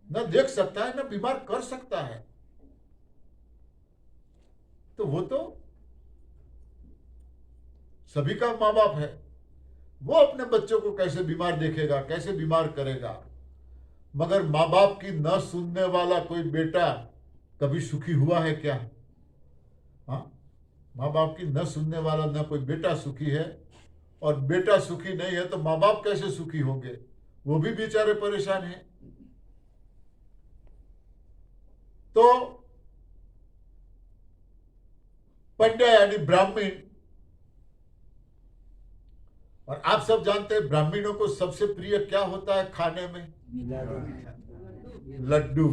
न देख सकता है, न बीमार कर सकता है। तो वो तो सभी का माँ बाप है। वो अपने बच्चों को कैसे बीमार देखेगा, कैसे बीमार करेगा? मगर माँ बाप की न सुनने वाला कोई बेटा कभी सुखी हुआ है क्या? हाँ, माँ बाप की न सुनने वाला न कोई बेटा सुखी है। और बेटा सुखी नहीं है तो माँ बाप कैसे सुखी होंगे? वो भी बेचारे परेशान हैं। तो पंड्या यानी ब्राह्मण, और आप सब जानते हैं ब्राह्मणों को सबसे प्रिय क्या होता है खाने में? लड्डू।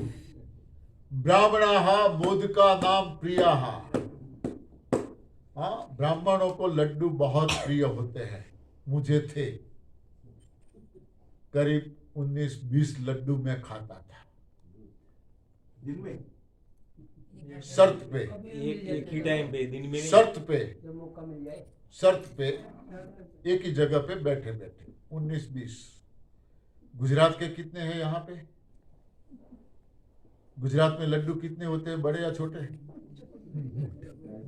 ब्राह्मणाः मोदका नाम प्रियाः। हाँ, ब्राह्मणों को लड्डू बहुत प्रिय होते हैं। मुझे थे करीब 19-20 लड्डू मैं खाता था दिन में, शर्त पे। एक ही टाइम पे, दिन में नहीं। शर्त पे। जब मौका मिल जाए। शर्त पे एक ही जगह पे बैठे बैठे 19-20। गुजरात के कितने हैं यहाँ पे? गुजरात में लड्डू कितने होते हैं, बड़े या छोटे?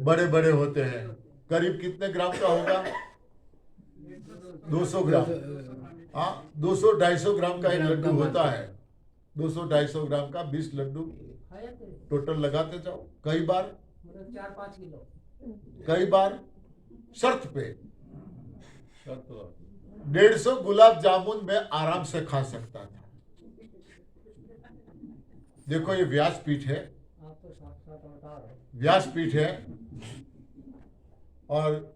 बड़े बड़े होते हैं। करीब कितने ग्राम का होगा? 200 ग्राम। हाँ, 200-250 ग्राम का एक लड्डू होता है। 200-250 ग्राम का 20 लड्डू टोटल लगाते जाओ। कई बार 4-5 किलो। कई बार शर्त पे 150 गुलाब जामुन में आराम से खा सकता था। देखो ये व्यासपीठ है, आप तो साथ बता रहे। व्यासपीठ है, और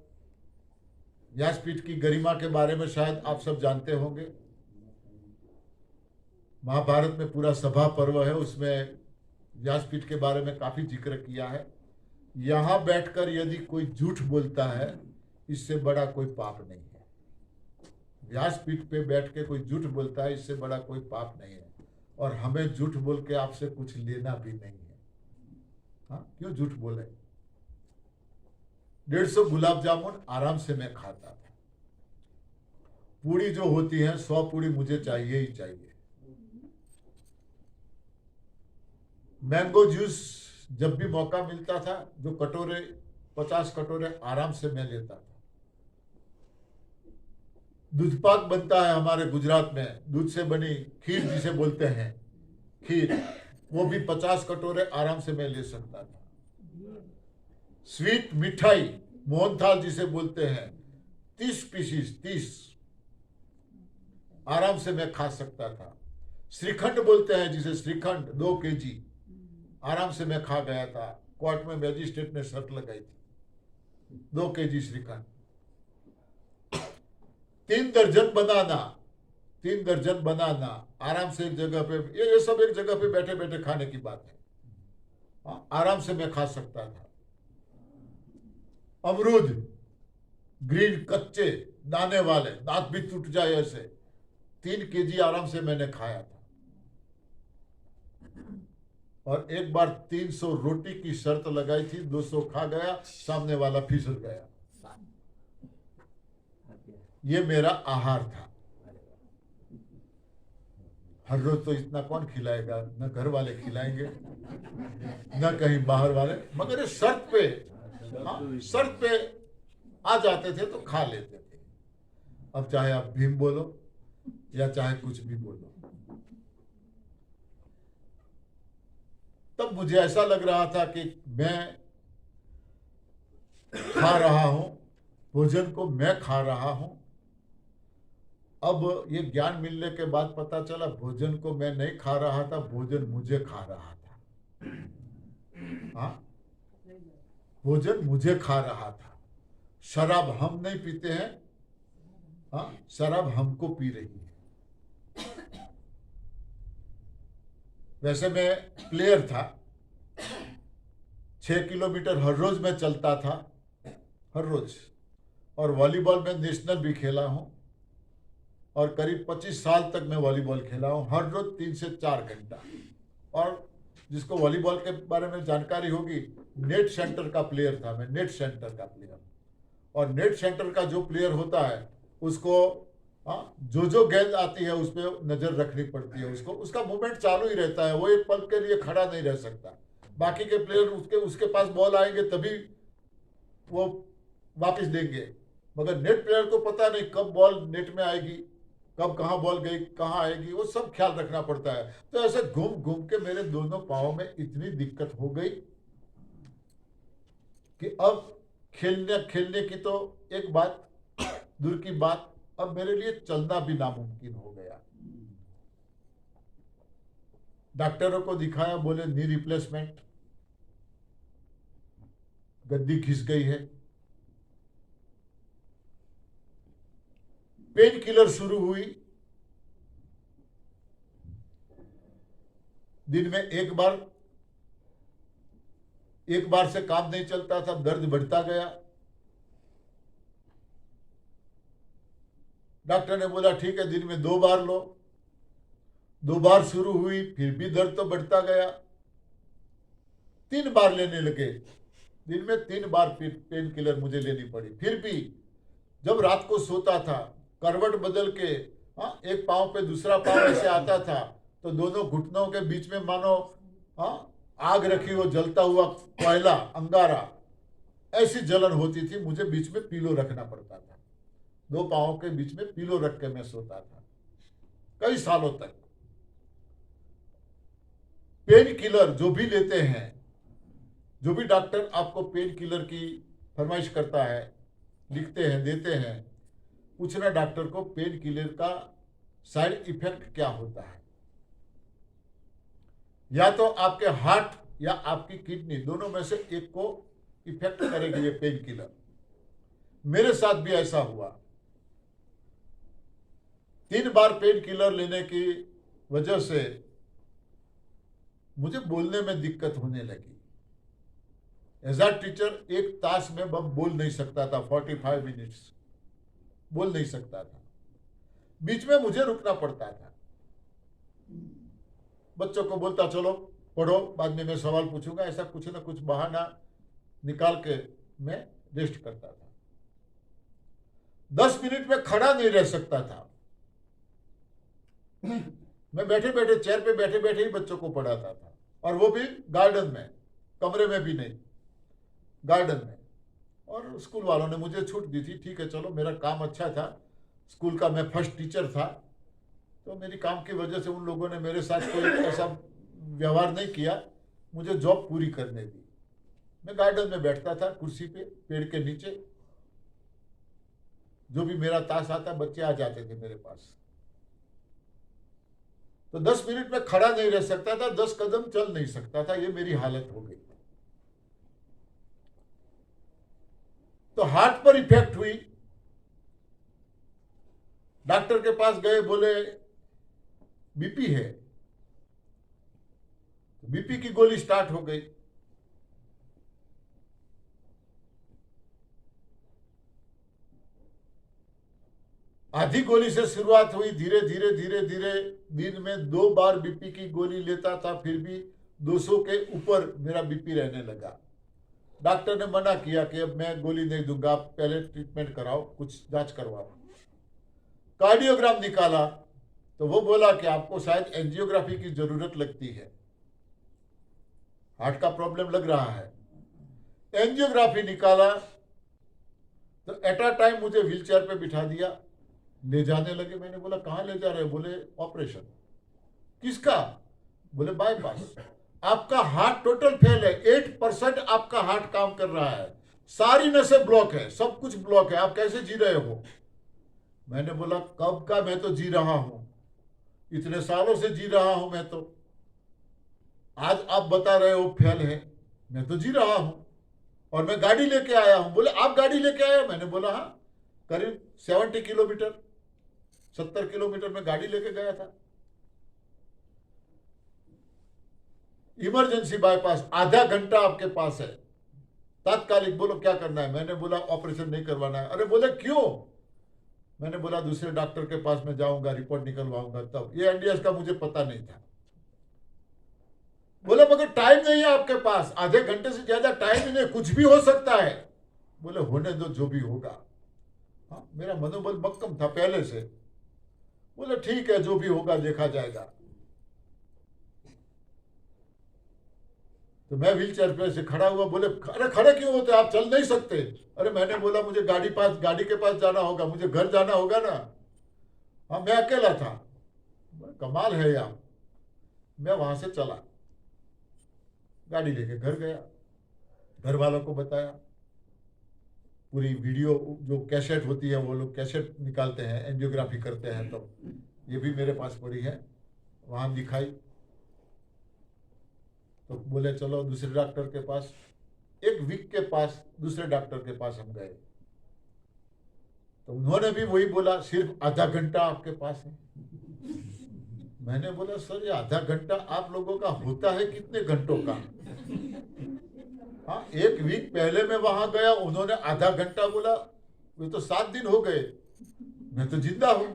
व्यासपीठ की गरिमा के बारे में शायद आप सब जानते होंगे। महाभारत में पूरा सभा पर्व है, उसमें व्यासपीठ के बारे में काफी जिक्र किया है। यहां बैठकर यदि कोई झूठ बोलता है, इससे बड़ा कोई पाप नहीं है। व्यासपीठ पे बैठ के कोई झूठ बोलता है, इससे बड़ा कोई पाप नहीं है। और हमें झूठ बोल के आपसे कुछ लेना भी नहीं है। हाँ, क्यों झूठ बोले? 150 गुलाब जामुन आराम से मैं खाता था। पूड़ी जो होती है 100 पूड़ी मुझे चाहिए ही चाहिए। मैंगो जूस जब भी मौका मिलता था, जो कटोरे 50 कटोरे आराम से मैं लेता था। दूध पाक बनता है हमारे गुजरात में, दूध से बनी खीर जिसे बोलते हैं, खीर, वो भी 50 कटोरे आराम से मैं ले सकता था। स्वीट मिठाई मोहनथाल जिसे बोलते हैं, 30 पीसीस 30 आराम से मैं खा सकता था। श्रीखंड बोलते हैं जिसे, श्रीखंड 2 केजी आराम से मैं खा गया था। कोर्ट में मैजिस्ट्रेट ने शर्त लगाई थी, 2 केजी श्रीखंड। 3 दर्जन बनाना, 3 दर्जन बनाना आराम से एक जगह पे, ये सब एक जगह पे बैठे बैठे खाने की बात है। आराम से मैं खा सकता था। अमरूद ग्रीन कच्चे दाने वाले, दांत भी टूट जाए ऐसे, 3 केजी आराम से मैंने खाया था। और एक बार 300 रोटी की शर्त लगाई थी, 200 खा गया, सामने वाला फिसल गया। ये मेरा आहार था। हर रोज तो इतना कौन खिलाएगा? न घर वाले खिलाएंगे, न कहीं बाहर वाले, मगर ये शर्त पे, हाँ, शर्त पे आ जाते थे तो खा लेते थे। अब चाहे आप भीम बोलो या चाहे कुछ भी बोलो, तब मुझे ऐसा लग रहा था कि मैं खा रहा हूं, भोजन को मैं खा रहा हूं। अब ये ज्ञान मिलने के बाद पता चला भोजन को मैं नहीं खा रहा था, भोजन मुझे खा रहा था। हाँ, भोजन मुझे खा रहा था। शराब हम नहीं पीते हैं, हाँ, शराब हमको पी रही है। वैसे मैं प्लेयर था, 6 किलोमीटर हर रोज मैं चलता था, हर रोज। और वॉलीबॉल में नेशनल भी खेला हूं, और करीब 25 साल तक मैं वॉलीबॉल खेला हूं, हर रोज 3 से 4 घंटा। और जिसको वॉलीबॉल के बारे में जानकारी होगी, नेट सेंटर का प्लेयर था मैं, नेट सेंटर का प्लेयर। और नेट सेंटर का जो प्लेयर होता है उसको, हाँ, जो गेंद आती है उस पर नजर रखनी पड़ती है उसको, उसका मूवमेंट चालू ही रहता है, वो एक पल के लिए खड़ा नहीं रह सकता। बाकी के प्लेयर उसके पास बॉल आएंगे तभी वो वापस देंगे, मगर नेट प्लेयर को पता नहीं कब बॉल नेट में आएगी, कब कहाँ बॉल गई, कहाँ आएगी, वो सब ख्याल रखना पड़ता है। तो ऐसे घूम घूम के मेरे दोनों पाँव में इतनी दिक्कत हो गई कि अब खेलने की तो एक बात दूर की बात, अब मेरे लिए चलना भी नामुमकिन हो गया। डॉक्टरों को दिखाया, बोले नी रिप्लेसमेंट, गद्दी घिस गई है। पेन किलर शुरू हुई, दिन में एक बार से काम नहीं चलता था, दर्द बढ़ता गया। डॉक्टर ने बोला ठीक है, दिन में 2 बार लो। 2 बार शुरू हुई, फिर भी दर्द तो बढ़ता गया। 3 बार लेने लगे, दिन में 3 बार पेन किलर मुझे लेनी पड़ी। फिर भी जब रात को सोता था, करवट बदल के एक पाँव पे दूसरा पाँव ऐसे आता था, तो दोनों घुटनों के बीच में मानो आग रखी हो, जलता हुआ कोयला, अंगारा, ऐसी जलन होती थी। मुझे बीच में पीलो रखना पड़ता था, 2 पाँव के बीच में पीलो रख के मैं सोता था कई सालों तक। पेन किलर जो भी लेते हैं, जो भी डॉक्टर आपको पेन किलर की फरमाइश करता है, लिखते हैं, देते हैं, पूछना डॉक्टर को पेन किलर का साइड इफेक्ट क्या होता है। या तो आपके हार्ट या आपकी किडनी, दोनों में से एक को इफेक्ट करेगी ये पेन किलर। मेरे साथ भी ऐसा हुआ। 3 बार पेन किलर लेने की वजह से मुझे बोलने में दिक्कत होने लगी। एज अ टीचर 1 तास में मैं बोल नहीं सकता था, 45 मिनट्स बोल नहीं सकता था, बीच में मुझे रुकना पड़ता था। बच्चों को बोलता चलो पढ़ो, बाद में मैं सवाल पूछूंगा, ऐसा कुछ ना कुछ बहाना निकाल के मैं रेस्ट करता था। 10 मिनट में खड़ा नहीं रह सकता था। मैं बैठे बैठे, चेयर पे बैठे बैठे ही बच्चों को पढ़ाता था, और वो भी गार्डन में, कमरे में भी नहीं, गार्डन में। और स्कूल वालों ने मुझे छूट दी थी, ठीक है चलो, मेरा काम अच्छा था, स्कूल का मैं फर्स्ट टीचर था, तो मेरी काम की वजह से उन लोगों ने मेरे साथ कोई ऐसा व्यवहार नहीं किया, मुझे जॉब पूरी करने दी। मैं गार्डन में बैठता था, कुर्सी पे, पेड़ के नीचे। जो भी मेरा तास आता, बच्चे आ जाते थे मेरे पास। तो 10 मिनट में खड़ा नहीं रह सकता था, 10 कदम चल नहीं सकता था, ये मेरी हालत हो गई। तो हार्ट पर इफेक्ट हुई। डॉक्टर के पास गए, बोले बीपी है। बीपी की गोली स्टार्ट हो गई। आधी गोली से शुरुआत हुई, धीरे धीरे धीरे धीरे दिन में 2 बार बीपी की गोली लेता था, फिर भी 200 के ऊपर मेरा बीपी रहने लगा। डॉक्टर ने मना किया कि अब मैं गोली नहीं दूंगा, आप पहले ट्रीटमेंट कराओ, कुछ जांच करवाओ। कार्डियोग्राम निकाला तो वो बोला कि आपको शायद एंजियोग्राफी की जरूरत लगती है, हार्ट का प्रॉब्लम लग रहा है। एंजियोग्राफी निकाला तो एट अ टाइम मुझे व्हीलचेयर पे बिठा दिया, ले जाने लगे। मैंने बोला कहाँ ले जा रहे हो? बोले ऑपरेशन। किसका? बोले बाईपास। आपका हार्ट टोटल फेल है, 8% आपका हार्ट काम कर रहा है, सारी नसें ब्लॉक है, सब कुछ ब्लॉक है, आप कैसे जी रहे हो? मैंने बोला कब का मैं तो जी रहा हूं, इतने सालों से जी रहा हूं मैं तो, आज आप बता रहे हो फेल है? मैं तो जी रहा हूं और मैं गाड़ी लेके आया हूं। बोले आप गाड़ी लेके आए हो? मैंने बोला हाँ, करीब 70 किलोमीटर, 70 किलोमीटर में गाड़ी लेके गया था। इमरजेंसी बाईपास, आधा घंटा आपके पास है, तात्कालिक। बोलो क्या करना है? मैंने बोला ऑपरेशन नहीं करवाना है। अरे बोले क्यों? मैंने बोला दूसरे डॉक्टर के पास में जाऊंगा, रिपोर्ट निकलवाऊंगा तब। ये एनडीएस का मुझे पता नहीं था। बोले मगर टाइम नहीं है आपके पास, आधे घंटे से ज्यादा टाइम ही नहीं, कुछ भी हो सकता है। बोले होने दो, जो भी होगा। हाँ, मेरा मनोबल मक्कम था पहले से। बोले ठीक है, जो भी होगा देखा जाएगा। तो मैं व्हीलचेयर पे से खड़ा हुआ। बोले अरे खड़े क्यों होते, आप चल नहीं सकते? अरे मैंने बोला मुझे गाड़ी के पास जाना होगा, मुझे घर जाना होगा ना। हाँ, मैं अकेला था। कमाल है यार। मैं वहां से चला, गाड़ी लेके घर गया, घर वालों को बताया, पूरी वीडियो जो कैसेट होती है, वो लोग कैसेट निकालते हैं, एंजियोग्राफी करते हैं, तो ये भी मेरे पास पड़ी है, वहां दिखाई। तो बोले चलो दूसरे डॉक्टर के पास। 1 वीक के पास दूसरे डॉक्टर के पास हम गए, तो उन्होंने भी वही बोला, सिर्फ आधा घंटा आपके पास है। मैंने बोला सर ये आधा घंटा आप लोगों का होता है कितने घंटों का? हाँ, 1 वीक पहले मैं वहां गया, उन्होंने आधा घंटा बोला, ये तो 7 दिन हो गए, मैं तो जिंदा हूं,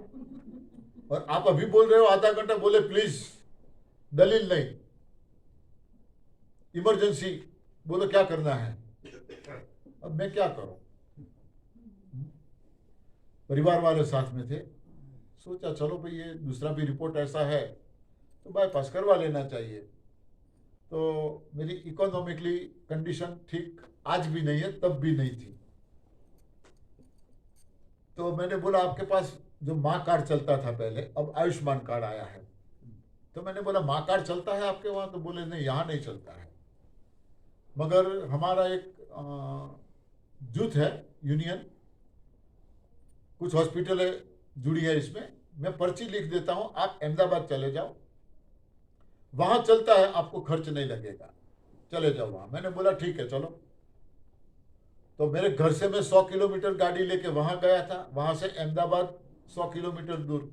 और आप अभी बोल रहे हो आधा घंटा। बोले प्लीज, दलील नहीं, इमरजेंसी। बोलो क्या करना है? अब मैं क्या करूं? परिवार वाले साथ में थे, सोचा चलो भाई ये दूसरा भी रिपोर्ट ऐसा है तो बाईपास करवा लेना चाहिए। तो मेरी इकोनॉमिकली कंडीशन ठीक आज भी नहीं है, तब भी नहीं थी। तो मैंने बोला आपके पास जो माँ कार्ड चलता था पहले, अब आयुष्मान कार्ड आया है। तो मैंने बोला माँ कार्ड चलता है आपके वहाँ? तो बोले नहीं, यहाँ नहीं चलता है, मगर हमारा एक जुट है, यूनियन, कुछ हॉस्पिटलें जुड़ी है इसमें, मैं पर्ची लिख देता हूँ, आप अहमदाबाद चले जाओ, वहां चलता है, आपको खर्च नहीं लगेगा, चले जाओ वहां। मैंने बोला ठीक है चलो। तो मेरे घर से मैं 100 किलोमीटर गाड़ी लेके वहां गया था, वहां से अहमदाबाद 100 किलोमीटर दूर।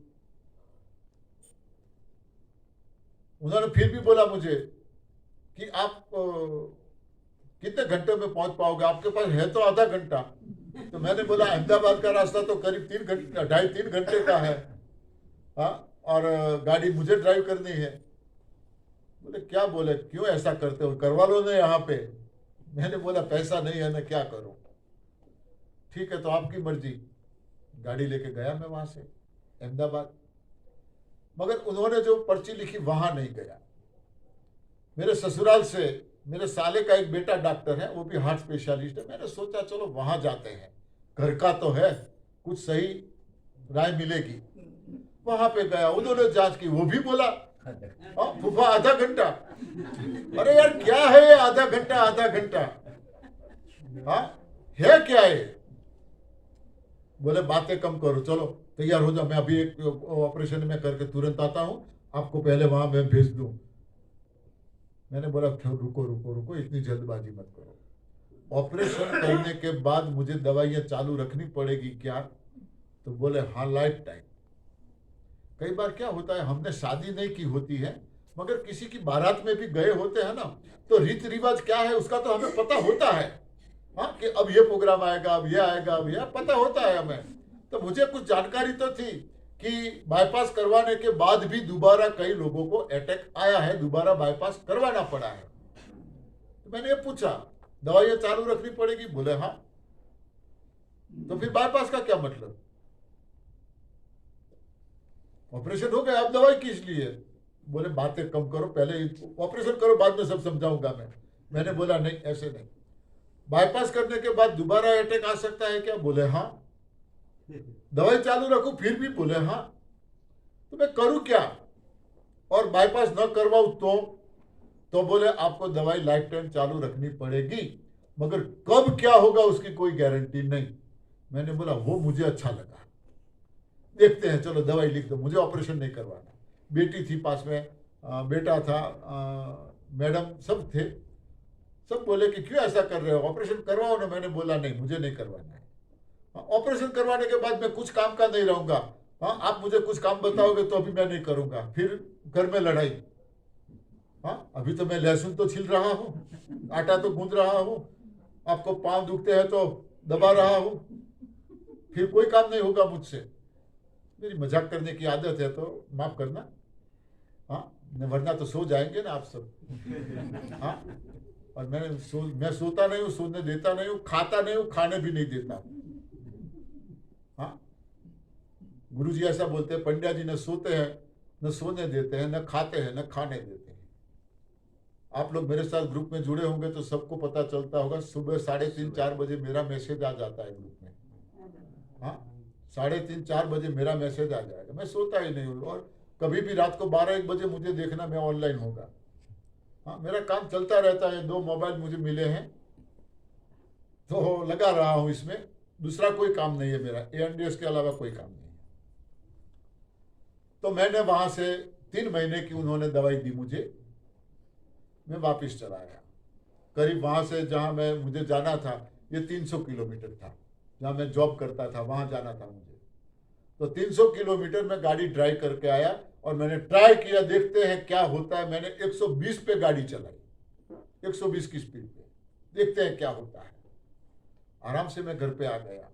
उन्होंने फिर भी बोला मुझे कि आप कितने घंटे में पहुंच पाओगे, आपके पास है तो आधा घंटा। तो मैंने बोला अहमदाबाद का रास्ता तो करीब 3 घंटे का है, हाँ, और गाड़ी मुझे ड्राइव करनी है। बोले क्या बोले, क्यों ऐसा करते हो, करवा लो ना यहाँ पे। मैंने बोला पैसा नहीं है, मैं क्या करूं। ठीक है तो आपकी मर्जी। गाड़ी लेके गया मैं वहां से अहमदाबाद, मगर उन्होंने जो पर्ची लिखी वहां नहीं गया। मेरे ससुराल से मेरे साले का एक बेटा डॉक्टर है, वो भी हार्ट स्पेशलिस्ट है। मैंने सोचा चलो वहां जाते हैं, घर का तो है, कुछ सही राय मिलेगी। वहां पे गया, उन्होंने जांच की, वो भी बोला फूफा आधा घंटा। अरे यार क्या है ये आधा घंटा, हाँ है क्या है? बोले बातें कम करो, चलो तैयार हो जाओ, मैं अभी एक ऑपरेशन में करके तुरंत आता हूं, आपको पहले वहां मैं भेज दूं। मैंने बोला रुको, इतनी जल्दबाजी मत करो। ऑपरेशन करने के बाद मुझे दवाइयां चालू रखनी पड़ेगी क्या? तो बोले हाँ, लाइफ टाइम। कई बार क्या होता है, हमने शादी नहीं की होती है, मगर किसी की बारात में भी गए होते हैं ना, तो रीति रिवाज क्या है उसका तो हमें पता होता है, हाँ, कि अब ये प्रोग्राम आएगा, अब ये आएगा, अब ये पता होता है हमें। तो मुझे कुछ जानकारी तो थी कि बाईपास करवाने के बाद भी दोबारा कई लोगों को अटैक आया है, दोबारा बाईपास करवाना पड़ा है। तो मैंने ये पूछा दवाइयां चालू रखनी पड़ेगी? बोले हाँ। तो फिर बाईपास का क्या मतलब? ऑपरेशन हो गया, अब दवाई किस लिए? बोले बातें कम करो, पहले ऑपरेशन करो, बाद में सब समझाऊंगा मैं। मैंने बोला नहीं, ऐसे नहीं, बाईपास करने के बाद दोबारा अटैक आ सकता है क्या? बोले हाँ। दवाई चालू रखूं फिर भी? बोले हाँ। तो मैं करूं क्या? और बाईपास न करवाऊं तो बोले आपको दवाई लाइफ टाइम चालू रखनी पड़ेगी, मगर कब क्या होगा उसकी कोई गारंटी नहीं। मैंने बोला वो मुझे अच्छा लगा, देखते हैं, चलो दवाई लिख दो, मुझे ऑपरेशन नहीं करवाना। बेटी थी पास में, बेटा था, मैडम सब थे, सब बोले कि क्यों ऐसा कर रहे हो, ऑपरेशन करवाओ ना। मैंने बोला नहीं, मुझे नहीं करवाना है। ऑपरेशन करवाने के बाद मैं कुछ काम का नहीं रहूंगा, हाँ, आप मुझे कुछ काम बताओगे तो अभी मैं नहीं करूंगा, फिर घर में लड़ाई। हाँ, अभी तो मैं लहसुन तो छिल रहा हूँ, आटा तो गूंद रहा हूँ, आपको पांव दुखते हैं तो दबा रहा हूँ, फिर कोई काम नहीं होगा मुझसे। मेरी मजाक करने की आदत है तो माफ करना, हाँ, वरना तो सो जाएंगे ना आप सब, हाँ। और मैं सोता नहीं हूँ, सोने देता नहीं हूँ, खाता नहीं हूँ, खाने भी नहीं देता, हाँ। गुरुजी ऐसा बोलते हैं, पंड्या जी न सोते हैं, न सोने देते हैं, न खाते हैं, न खाने देते हैं। आप लोग मेरे साथ ग्रुप में जुड़े होंगे तो सबको पता चलता होगा, सुबह 3:30-4 बजे मेरा मैसेज आ जाता है ग्रुप में, हाँ, 3:30-4 बजे मेरा मैसेज आ जाएगा। मैं सोता ही नहीं हूँ, और कभी भी रात को 12-1 बजे मुझे देखना, मैं ऑनलाइन होगा, हाँ, मेरा काम चलता रहता है। 2 मोबाइल मुझे मिले हैं तो लगा रहा हूं इसमें, दूसरा कोई काम नहीं है मेरा, एएनडीएस के अलावा कोई काम नहीं है। तो मैंने वहां से 3 महीने की उन्होंने दवाई दी मुझे, मैं वापस चला आया। करीब वहां से जहां मुझे जाना था, ये 300 किलोमीटर था, जहां मैं जॉब करता था वहां जाना था मुझे। तो 300 किलोमीटर में गाड़ी ड्राइव करके आया, और मैंने ट्राई किया, देखते हैं क्या होता है। मैंने 120 पे गाड़ी चलाई, 120 की स्पीड पे, देखते हैं क्या होता है। आराम से मैं घर पे आ गया,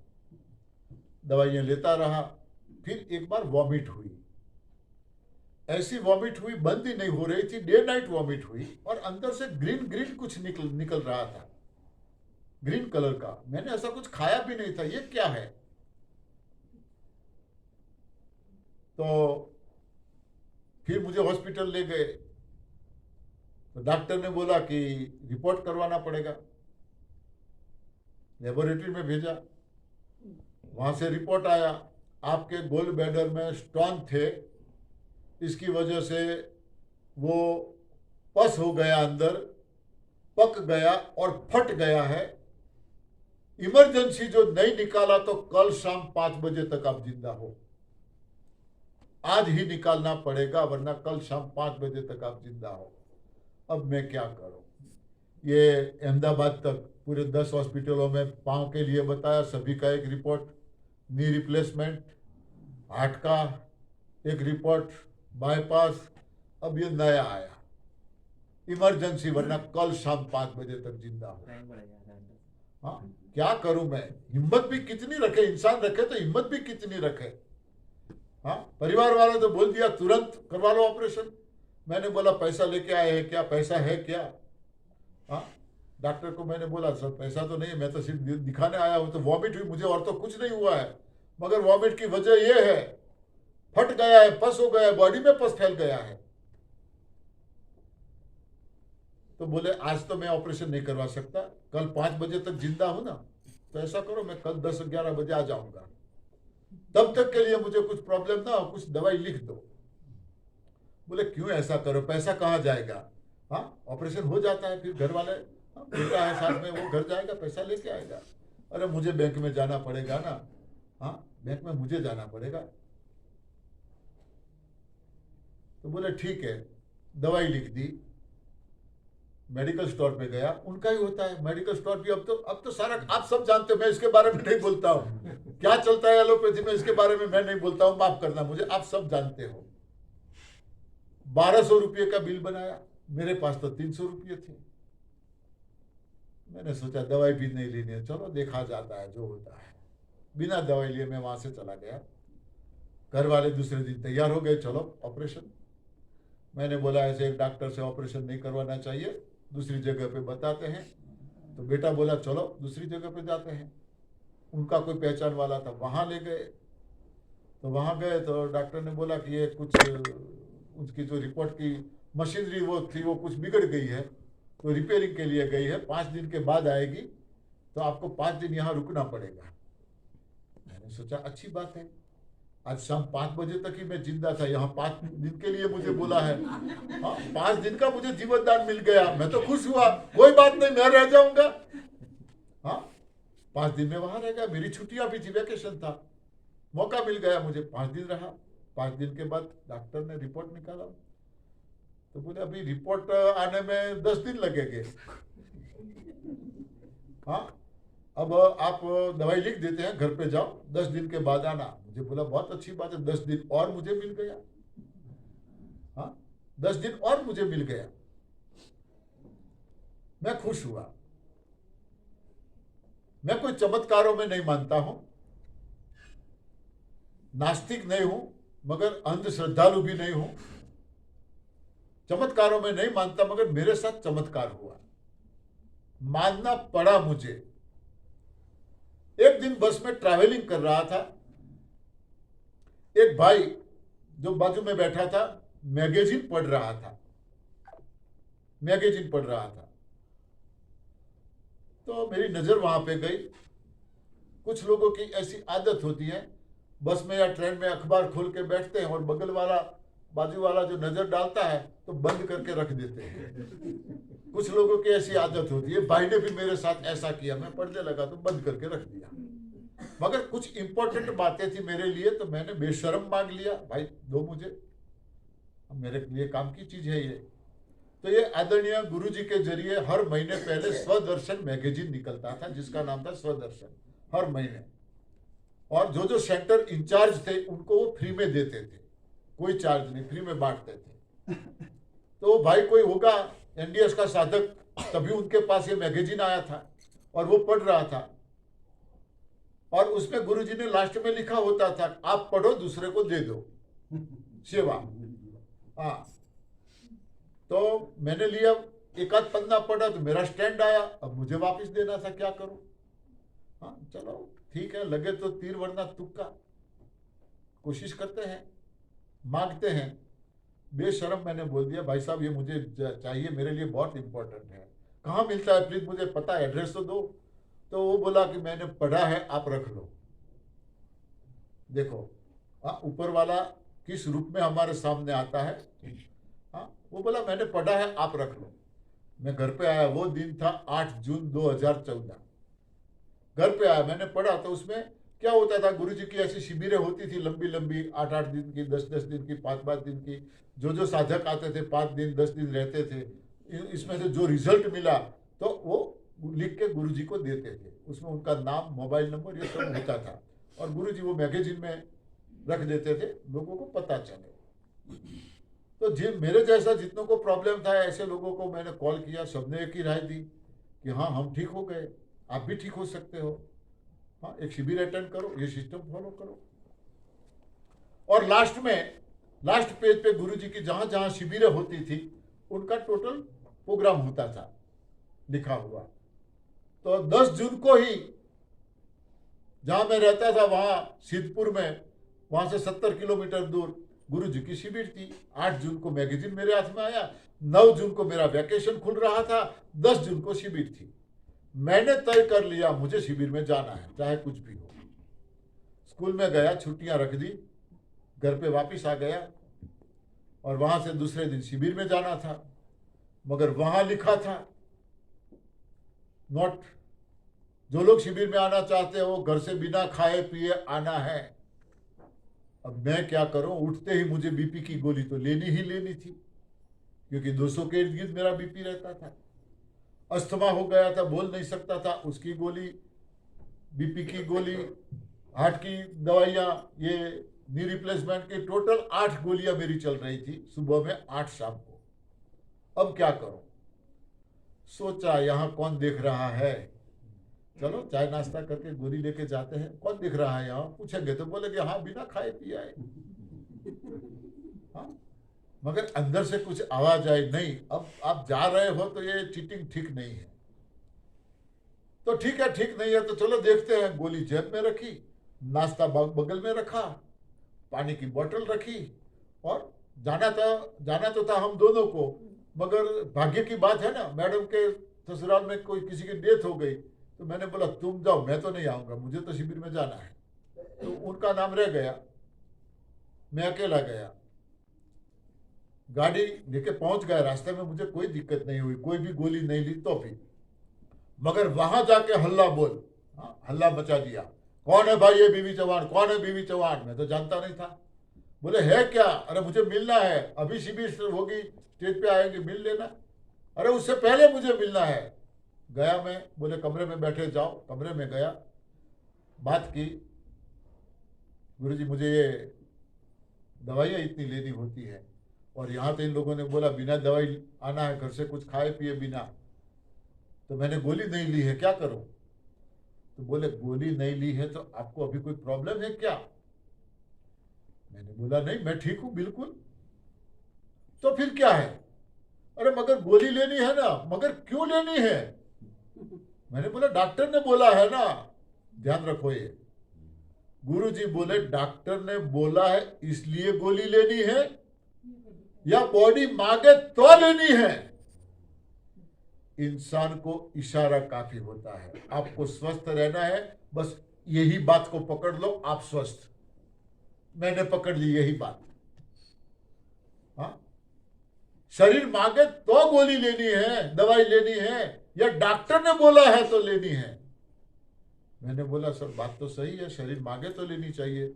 दवाइयां लेता रहा। फिर एक बार वॉमिट हुई, ऐसी वॉमिट हुई, बंद ही नहीं हो रही थी, डे नाइट वॉमिट हुई, और अंदर से ग्रीन ग्रीन कुछ निकल रहा था। ग्रीन कलर का। मैंने ऐसा कुछ खाया भी नहीं था, ये क्या है? तो फिर मुझे हॉस्पिटल ले गए, तो डॉक्टर ने बोला कि रिपोर्ट करवाना पड़ेगा। लेबोरेटरी में भेजा, वहां से रिपोर्ट आया, आपके गोल ब्लैडर में स्टोन थे, इसकी वजह से वो पस हो गया, अंदर पक गया और फट गया है। इमरजेंसी जो नहीं निकाला तो कल शाम 5 बजे तक आप जिंदा हो। आज ही निकालना पड़ेगा, वरना कल शाम 5 बजे तक आप जिंदा हो। अब मैं क्या करूं? ये अहमदाबाद तक पूरे 10 हॉस्पिटलों में पांव के लिए बताया, सभी का एक रिपोर्ट, नी रिप्लेसमेंट, हार्ट का एक रिपोर्ट, बाईपास। अब ये नया आया, इमरजेंसी, वरना कल शाम 5 बजे तक जिंदा हो। हाँ, क्या करूं मैं? हिम्मत भी कितनी रखे इंसान, रखे तो हिम्मत भी कितनी रखे। हाँ, परिवार वालों तो बोल दिया तुरंत करवा लो ऑपरेशन। मैंने बोला पैसा लेके आए हैं क्या? पैसा है क्या? हाँ, डॉक्टर को मैंने बोला सर पैसा तो नहीं है, मैं तो सिर्फ दिखाने आया हूं। तो वॉमिट हुई मुझे, और तो कुछ नहीं हुआ है, मगर वॉमिट की वजह यह है फट गया है, पस हो गया है, बॉडी में पस फैल गया है। तो बोले आज तो मैं ऑपरेशन नहीं करवा सकता, कल 5 बजे तक जिंदा हूं ना, तो ऐसा करो मैं कल 10-11 बजे आ जाऊंगा, तब तक के लिए मुझे कुछ प्रॉब्लम ना हो, कुछ दवाई लिख दो। बोले क्यों ऐसा करो, पैसा कहाँ जाएगा? हाँ, ऑपरेशन हो जाता है, फिर घर वाले, हाँ, बेटा है साथ में, वो घर जाएगा पैसा लेके आएगा। अरे मुझे बैंक में जाना पड़ेगा ना। हाँ, बैंक में मुझे जाना पड़ेगा। तो बोले ठीक है, दवाई लिख दी, मेडिकल स्टोर पे गया, उनका ही होता है मेडिकल स्टोर भी। अब तो सारा आप सब जानते हो, मैं इसके बारे में नहीं बोलता हूँ, क्या चलता है एलोपैथी में इसके बारे में मैं नहीं बोलता हूँ, माफ करना मुझे, आप सब जानते हो। 1200 रुपये का बिल बनाया, मेरे पास तो 300 रुपये थे। मैंने सोचा दवाई भी नहीं लेनी है, चलो देखा जाता है जो होता है। बिना दवाई लिए मैं वहां से चला गया। घर वाले दूसरे दिन तैयार हो गए, चलो ऑपरेशन। मैंने बोला ऐसे एक डॉक्टर से ऑपरेशन नहीं करवाना चाहिए, दूसरी जगह पे बताते हैं। तो बेटा बोला चलो दूसरी जगह पे जाते हैं। उनका कोई पहचान वाला था, वहां ले गए। तो वहां गए तो डॉक्टर ने बोला कि ये कुछ उसकी जो रिपोर्ट की मशीनरी वो थी वो कुछ बिगड़ गई है, तो रिपेयरिंग के लिए गई है, 5 दिन के बाद आएगी, तो आपको 5 दिन यहाँ रुकना पड़ेगा। मैंने सोचा अच्छी बात है, आज शाम 5 बजे तक ही मैं जिंदा था, यहाँ 5 दिन के लिए मुझे बोला है। हाँ, 5 दिन का मुझे जीवन दान मिल गया, मैं तो खुश हुआ, कोई बात नहीं मैं रह जाऊंगा। हाँ, 5 दिन में वहां रह गया, मेरी छुट्टियां भी थी, वेकेशन था, मौका मिल गया मुझे, 5 दिन रहा। 5 दिन के बाद डॉक्टर ने रिपोर्ट निकाला, तो बोले अभी रिपोर्ट आने में 10 दिन लगेंगे। हाँ, अब आप दवाई लिख देते हैं, घर पे जाओ, 10 दिन के बाद आना। मुझे बोला बहुत अच्छी बात है, 10 दिन और मुझे मिल गया। हाँ, 10 दिन और मुझे मिल गया, मैं खुश हुआ। मैं कोई चमत्कारों में नहीं मानता हूं, नास्तिक नहीं हूं, मगर अंधश्रद्धालु भी नहीं हूं। चमत्कारों में नहीं मानता, मगर मेरे साथ चमत्कार हुआ, मानना पड़ा मुझे। एक दिन बस में ट्रैवलिंग कर रहा था, एक भाई जो बाजू में बैठा था मैगजीन पढ़ रहा था, मैगजीन पढ़ रहा था। तो मेरी नजर वहां पे गई। कुछ लोगों की ऐसी आदत होती है, बस में या ट्रेन में अखबार खोल के बैठते हैं और बगल वाला बाजू वाला जो नजर डालता है तो बंद करके रख देते हैं। कुछ लोगों की ऐसी आदत होती है, भाई ने भी मेरे साथ ऐसा किया, मैं पढ़ने लगा तो बंद करके रख दिया। मगर कुछ इंपॉर्टेंट बातें थी मेरे लिए, तो मैंने बेशर्म मांग लिया, भाई दो मुझे, मेरे लिए काम की चीज है ये। तो ये आदरणीय गुरुजी के जरिए हर महीने पहले स्वदर्शन मैगजीन निकलता था, जिसका नाम था स्वदर्शन, हर महीने। और जो जो सेंटर इंचार्ज थे उनको वो फ्री में देते थे, कोई चार्ज नहीं, फ्री में बांटते थे। तो भाई कोई होगा एनडीएस का साधक, तभी उनके पास ये मैगजीन आया था और वो पढ़ रहा था। और उसमें गुरुजी ने लास्ट में लिखा होता था, आप पढ़ो दूसरे को दे दो, सेवा। हाँ, तो मैंने लिया, एक आध पन्ना पढ़ा तो मेरा स्टैंड आया, अब मुझे वापस देना था, क्या करूं। हाँ चलो ठीक है, लगे तो तीर वरना तुक्का, कोशिश करते हैं, मांगते हैं। बेशरम मैंने बोल दिया, भाई साहब ये मुझे चाहिए, मेरे लिए बहुत इंपॉर्टेंट है, कहाँ मिलता है प्लीज मुझे पता है, एड्रेस तो दो। तो वो बोला कि मैंने पढ़ा है, आप रख लो। देखो हाँ, ऊपर वाला किस रूप में हमारे सामने आता है। हाँ, वो बोला मैंने पढ़ा है, आप रख लो। मैं घर पे आया, वो दिन था 8 जून 2014। घर पे आया, मैंने पढ़ा तो उसमें क्या होता था, गुरुजी की ऐसी शिविरें होती थी लंबी लंबी, 8-8 दिन की, 10-10 दिन की, 5-5 दिन की। जो साधक आते थे 5 दिन 10 दिन रहते थे, इसमें से जो रिजल्ट मिला तो वो लिख के गुरुजी को देते थे। उसमें उनका नाम, मोबाइल नंबर, ये सब होता था, और गुरुजी वो मैगजीन में रख देते थे, लोगों को पता चले। तो जिन मेरे जैसा जितनों को प्रॉब्लम था, ऐसे लोगों को मैंने कॉल किया, सबने एक ही राय दी कि हाँ हम ठीक हो गए, आप भी ठीक हो सकते हो। हाँ, एक शिविर अटेंड करो, ये सिस्टम फॉलो करो। और लास्ट पेज पे गुरुजी की जहां जहां शिविरें होती थी उनका टोटल प्रोग्राम होता था लिखा हुआ। तो 10 जून को ही जहां मैं रहता था वहां सिद्धपुर में, वहां से 70 किलोमीटर दूर गुरुजी की शिविर थी। 8 जून को मैगजीन मेरे हाथ में आया, 9 जून को मेरा वैकेशन खुल रहा था, 10 जून को शिविर थी। मैंने तय कर लिया मुझे शिविर में जाना है, चाहे कुछ भी हो। स्कूल में गया, छुट्टियां रख दी, घर पे वापस आ गया, और वहां से दूसरे दिन शिविर में जाना था। मगर वहां लिखा था नॉट, जो लोग शिविर में आना चाहते हैं वो घर से बिना खाए पिए आना है। अब मैं क्या करूं, उठते ही मुझे बीपी की गोली तो लेनी ही लेनी थी, क्योंकि 200 के इर्द गिर्द मेरा बीपी रहता था। अस्थमा हो गया था, बोल नहीं सकता था, उसकी गोली, बीपी की गोली, हार्ट की दवाइयां, ये नी रिप्लेसमेंट की, टोटल 8 गोलियां मेरी चल रही थी, सुबह में 8 शाम को। अब क्या करूं, सोचा यहां कौन देख रहा है, चलो चाय नाश्ता करके गोली लेके जाते हैं। कौन दिख रहा है यहाँ, पूछेंगे तो बोलेंगे हाँ बिना खाए पिए आए। हाँ, मगर अंदर से कुछ आवाज आई, नहीं अब आप जा रहे हो तो ये चीटिंग ठीक नहीं है। तो ठीक है, ठीक नहीं है तो चलो देखते हैं। गोली जेब में रखी, नाश्ता बगल में रखा, पानी की बोतल रखी, और जाना तो था हम दोनों को। मगर भाग्य की बात है ना, मैडम के ससुराल में कोई किसी की डेथ हो गई, तो मैंने बोला तुम जाओ, मैं तो नहीं आऊंगा, मुझे तो शिविर में जाना है। तो उनका नाम रह गया, मैं अकेला गया, गाड़ी लेके पहुंच गया। रास्ते में मुझे कोई दिक्कत नहीं हुई, कोई भी गोली नहीं ली तो भी। मगर वहां जाके हल्ला बोल, हल्ला मचा दिया, कौन है भाई ये बीवी चौहान, कौन है बीवी चौहान। मैं तो जानता नहीं था। बोले है क्या, अरे मुझे मिलना है, अभी शिविर होगी, स्टेज पे आएंगे, मिल लेना। अरे उससे पहले मुझे मिलना है। गया मैं, बोले कमरे में बैठे जाओ। कमरे में गया, बात की, गुरुजी मुझे ये दवाइयाँ इतनी लेनी होती है, और यहाँ तो इन लोगों ने बोला बिना दवाई आना है, घर से कुछ खाए पिए बिना, तो मैंने गोली नहीं ली है, क्या करूं। तो बोले गोली नहीं ली है तो आपको अभी कोई प्रॉब्लम है क्या। मैंने बोला नहीं, मैं ठीक हूं बिल्कुल। तो फिर क्या है, अरे मगर गोली लेनी है ना, मगर क्यों लेनी है। मैंने बोला डॉक्टर ने बोला है ना, ध्यान रखो ये, गुरुजी बोले डॉक्टर ने बोला है इसलिए गोली लेनी है, या बॉडी मांगे तो लेनी है। इंसान को इशारा काफी होता है, आपको स्वस्थ रहना है, बस यही बात को पकड़ लो, आप स्वस्थ। मैंने पकड़ ली यही बात। हाँ, शरीर मांगे तो गोली लेनी है, दवाई लेनी है, या डॉक्टर ने बोला है तो लेनी है। मैंने बोला सर बात तो सही है, शरीर मांगे तो लेनी चाहिए,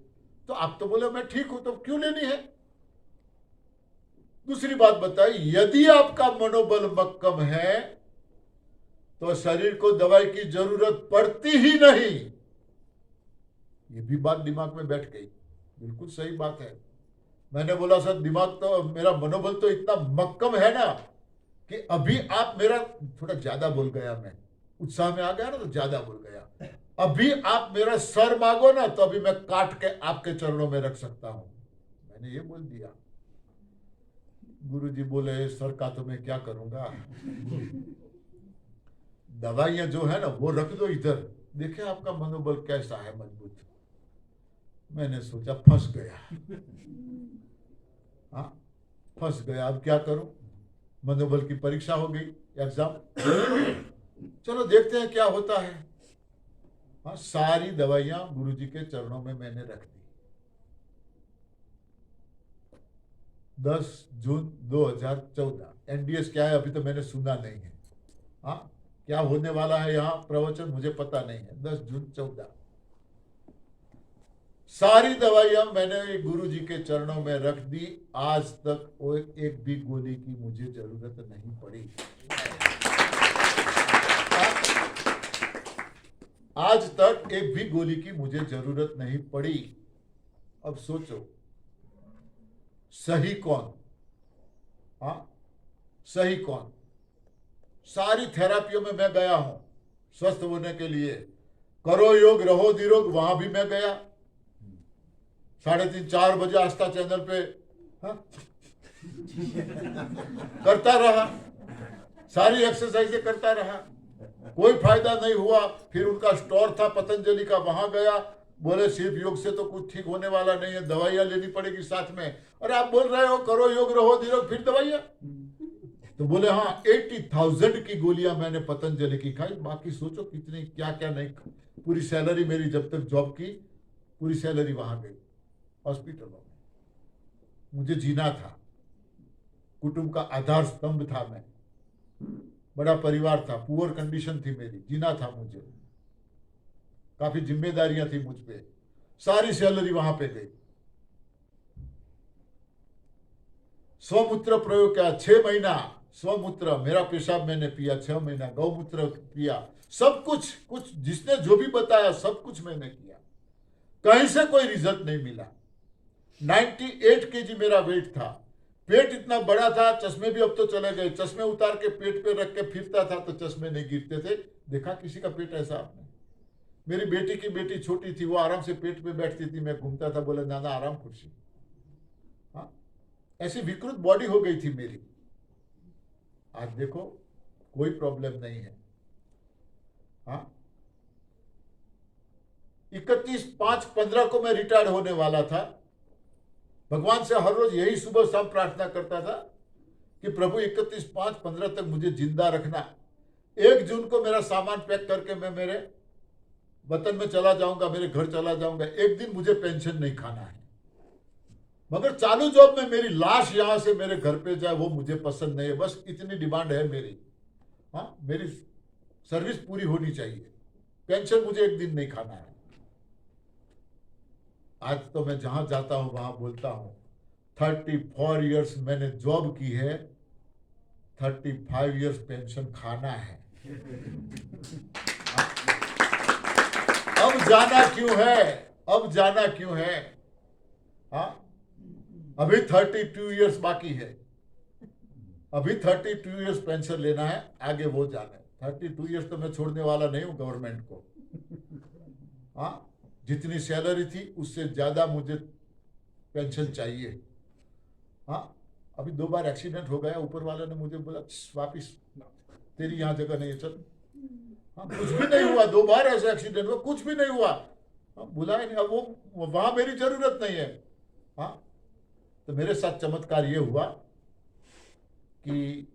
तो आप तो बोले मैं ठीक हूं, तो क्यों लेनी है। दूसरी बात बताई, यदि आपका मनोबल मक्कम है तो शरीर को दवाई की जरूरत पड़ती ही नहीं। ये भी बात दिमाग में बैठ गई, बिल्कुल सही बात है। मैंने बोला सर दिमाग तो, मेरा मनोबल तो इतना मक्कम है ना कि अभी आप मेरा, थोड़ा ज्यादा बोल गया मैं, उत्साह में आ गया ना तो ज्यादा बोल गया, अभी आप मेरा सर मांगो ना तो अभी मैं काट के आपके चरणों में रख सकता हूं। मैंने ये बोल दिया। गुरुजी बोले सर का तो मैं क्या करूंगा, दवाइयां जो है ना वो रख दो इधर, देखे आपका मनोबल कैसा है मजबूत। मैंने सोचा फंस गया, हाँ फंस गया, अब क्या करूं। मनोबल की परीक्षा हो गई, एग्जाम, चलो देखते हैं क्या होता है। हाँ, सारी दवाइयां गुरुजी के चरणों में मैंने रख दी। 10 जून 2014, एनडीएस क्या है अभी तो मैंने सुना नहीं है। हाँ, क्या होने वाला है यहाँ प्रवचन मुझे पता नहीं है। 10 जून 14, सारी दवाइयां मैंने गुरुजी के चरणों में रख दी। आज तक वो एक भी गोली की मुझे जरूरत नहीं पड़ी। आज तक एक भी गोली की मुझे जरूरत नहीं पड़ी। अब सोचो सही कौन, हाँ सही कौन। सारी थेरापियों में मैं गया हूं स्वस्थ होने के लिए। करो योग रहो निरोग, वहां भी मैं गया। 3:30-4 बजे आस्था चैनल पे, हाँ? करता रहा, सारी एक्सरसाइजें करता रहा, कोई फायदा नहीं हुआ। फिर उनका स्टोर था पतंजलि का, वहां गया, बोले सिर्फ योग से तो कुछ ठीक होने वाला नहीं है, दवाइयां लेनी पड़ेगी साथ में। और आप बोल रहे हो करो योग रहो निरोग, फिर दवाइयां। तो बोले हाँ 80,000 की गोलियां मैंने पतंजलि की खाई। बाकी सोचो कितनी क्या क्या नहीं। पूरी सैलरी मेरी जब तक जॉब की, पूरी सैलरी वहां गई हॉस्पिटलों में। मुझे जीना था, कुटुंब का आधार स्तंभ था मैं, बड़ा परिवार था, पुअर कंडीशन थी मेरी, जीना था मुझे, काफी जिम्मेदारियां थी मुझ पे। सारी सैलरी वहां पे गई। स्वमूत्र प्रयोग किया 6 महीना, स्वमूत्र मेरा पेशाब मैंने पिया 6 महीना, गौमूत्र पिया, सब कुछ जिसने जो भी बताया सब कुछ मैंने किया, कहीं से कोई रिजल्ट नहीं मिला। 98 केजी मेरा वेट था, पेट इतना बड़ा था, चश्मे भी अब तो चले गए, चश्मे उतार के पेट पे रख के फिरता था तो चश्मे नहीं गिरते थे। देखा किसी का पेट ऐसा आपने? मेरी बेटी की बेटी छोटी थी, वो आराम से पेट पे बैठती थी, मैं घूमता था, बोले नाना आराम कुर्सी। हाँ, ऐसी विकृत बॉडी हो गई थी मेरी। आज देखो कोई प्रॉब्लम नहीं है। हाँ, 31/5/15 को मैं रिटायर्ड होने वाला था। भगवान से हर रोज यही सुबह शाम प्रार्थना करता था कि प्रभु 31/5/15 तक मुझे जिंदा रखना। 1 जून को मेरा सामान पैक करके मैं मेरे वतन में चला जाऊंगा, मेरे घर चला जाऊंगा। एक दिन मुझे पेंशन नहीं खाना है, मगर चालू जॉब में मेरी लाश यहां से मेरे घर पे जाए वो मुझे पसंद नहीं है। बस इतनी डिमांड है मेरी। हाँ, मेरी सर्विस पूरी होनी चाहिए, पेंशन मुझे एक दिन नहीं खाना है। आज तो मैं जहां जाता हूं वहां बोलता हूं 34 इयर्स मैंने जॉब की है, 35 इयर्स पेंशन खाना है। अब जाना क्यों है, अब जाना क्यों है? हाँ, अभी 32 इयर्स बाकी है, अभी 32 इयर्स पेंशन लेना है, आगे वो जाना है। 32 इयर्स तो मैं छोड़ने वाला नहीं हूं गवर्नमेंट को। हाँ, जितनी सैलरी थी उससे ज्यादा मुझे पेंशन चाहिए। हाँ, अभी 2 बार एक्सीडेंट हो गया, ऊपर वाले ने मुझे बोला वापिस तेरी यहां जगह नहीं है, चल। हाँ, कुछ भी नहीं हुआ, 2 बार ऐसा एक्सीडेंट हुआ, कुछ भी नहीं हुआ। हाँ, बुलाए नहीं, अब वो वहां मेरी जरूरत नहीं है। हाँ, तो मेरे साथ चमत्कार ये हुआ कि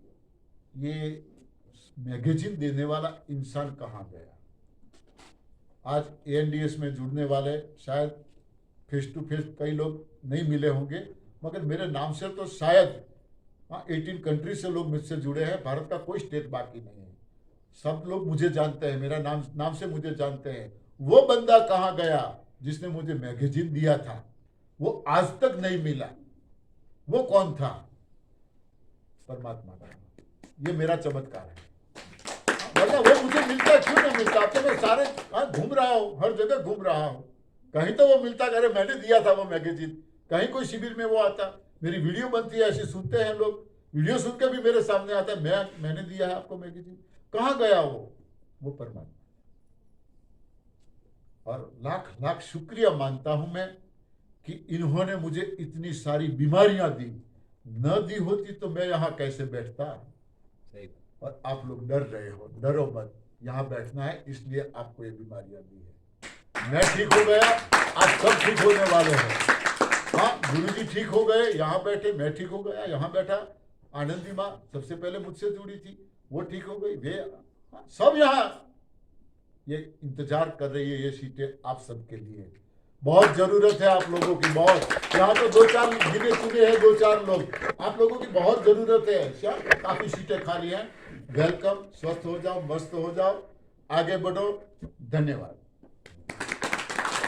ये मैगजीन देने वाला इंसान कहाँ गया। आज एएनडीएस में जुड़ने वाले शायद फेस टू फेस कई लोग नहीं मिले होंगे, मगर मेरे नाम से तो शायद 18 कंट्री से लोग मुझसे जुड़े हैं। भारत का कोई स्टेट बाकी नहीं है, सब लोग मुझे जानते हैं, मेरा नाम से मुझे जानते हैं। वो बंदा कहाँ गया जिसने मुझे मैगजीन दिया था? वो आज तक नहीं मिला। वो कौन था? परमात्मा का। ये मेरा चमत्कार है। वरना वो मुझे मिलता क्यों नहीं मिलता? अब तो मैं सारे घूम रहा हूँ, हर जगह घूम रहा हूँ, कहीं तो वो मिलता। अरे मैंने दिया था वो मैगजीन, कहीं कोई शिविर में वो आता, मेरी वीडियो बनती है, ऐसे सुनते हैं लोग, वीडियो सुन के भी मेरे सामने आता है, मैंने दिया है आपको मैगजीन। कहाँ गया वो परमात्मा। और लाख लाख शुक्रिया मानता हूं मैं कि इन्होंने मुझे इतनी सारी बीमारियां दी, न दी होती तो मैं यहाँ कैसे बैठता। सही और आप लोग डर रहे हो, डरो मत, यहाँ बैठना है, इसलिए आपको ये बीमारियां दी है। मैं ठीक हो गया, आप सब ठीक होने वाले हैं। हाँ, गुरुजी ठीक हो गए, यहाँ बैठे, मैं ठीक हो गया, यहाँ बैठा। आनंदी माँ सबसे पहले मुझसे जुड़ी थी, वो ठीक हो गई, वे सब यहाँ ये इंतजार कर रही है, ये सीटें आप सबके लिए। बहुत जरूरत है आप लोगों की, बहुत। यहाँ तो 2-4 गिने चुने हैं, 2-4 लोग। आप लोगों की बहुत जरूरत है। क्या काफी सीटें खाली हैं। वेलकम, स्वस्थ हो जाओ, मस्त हो जाओ, आगे बढ़ो। धन्यवाद।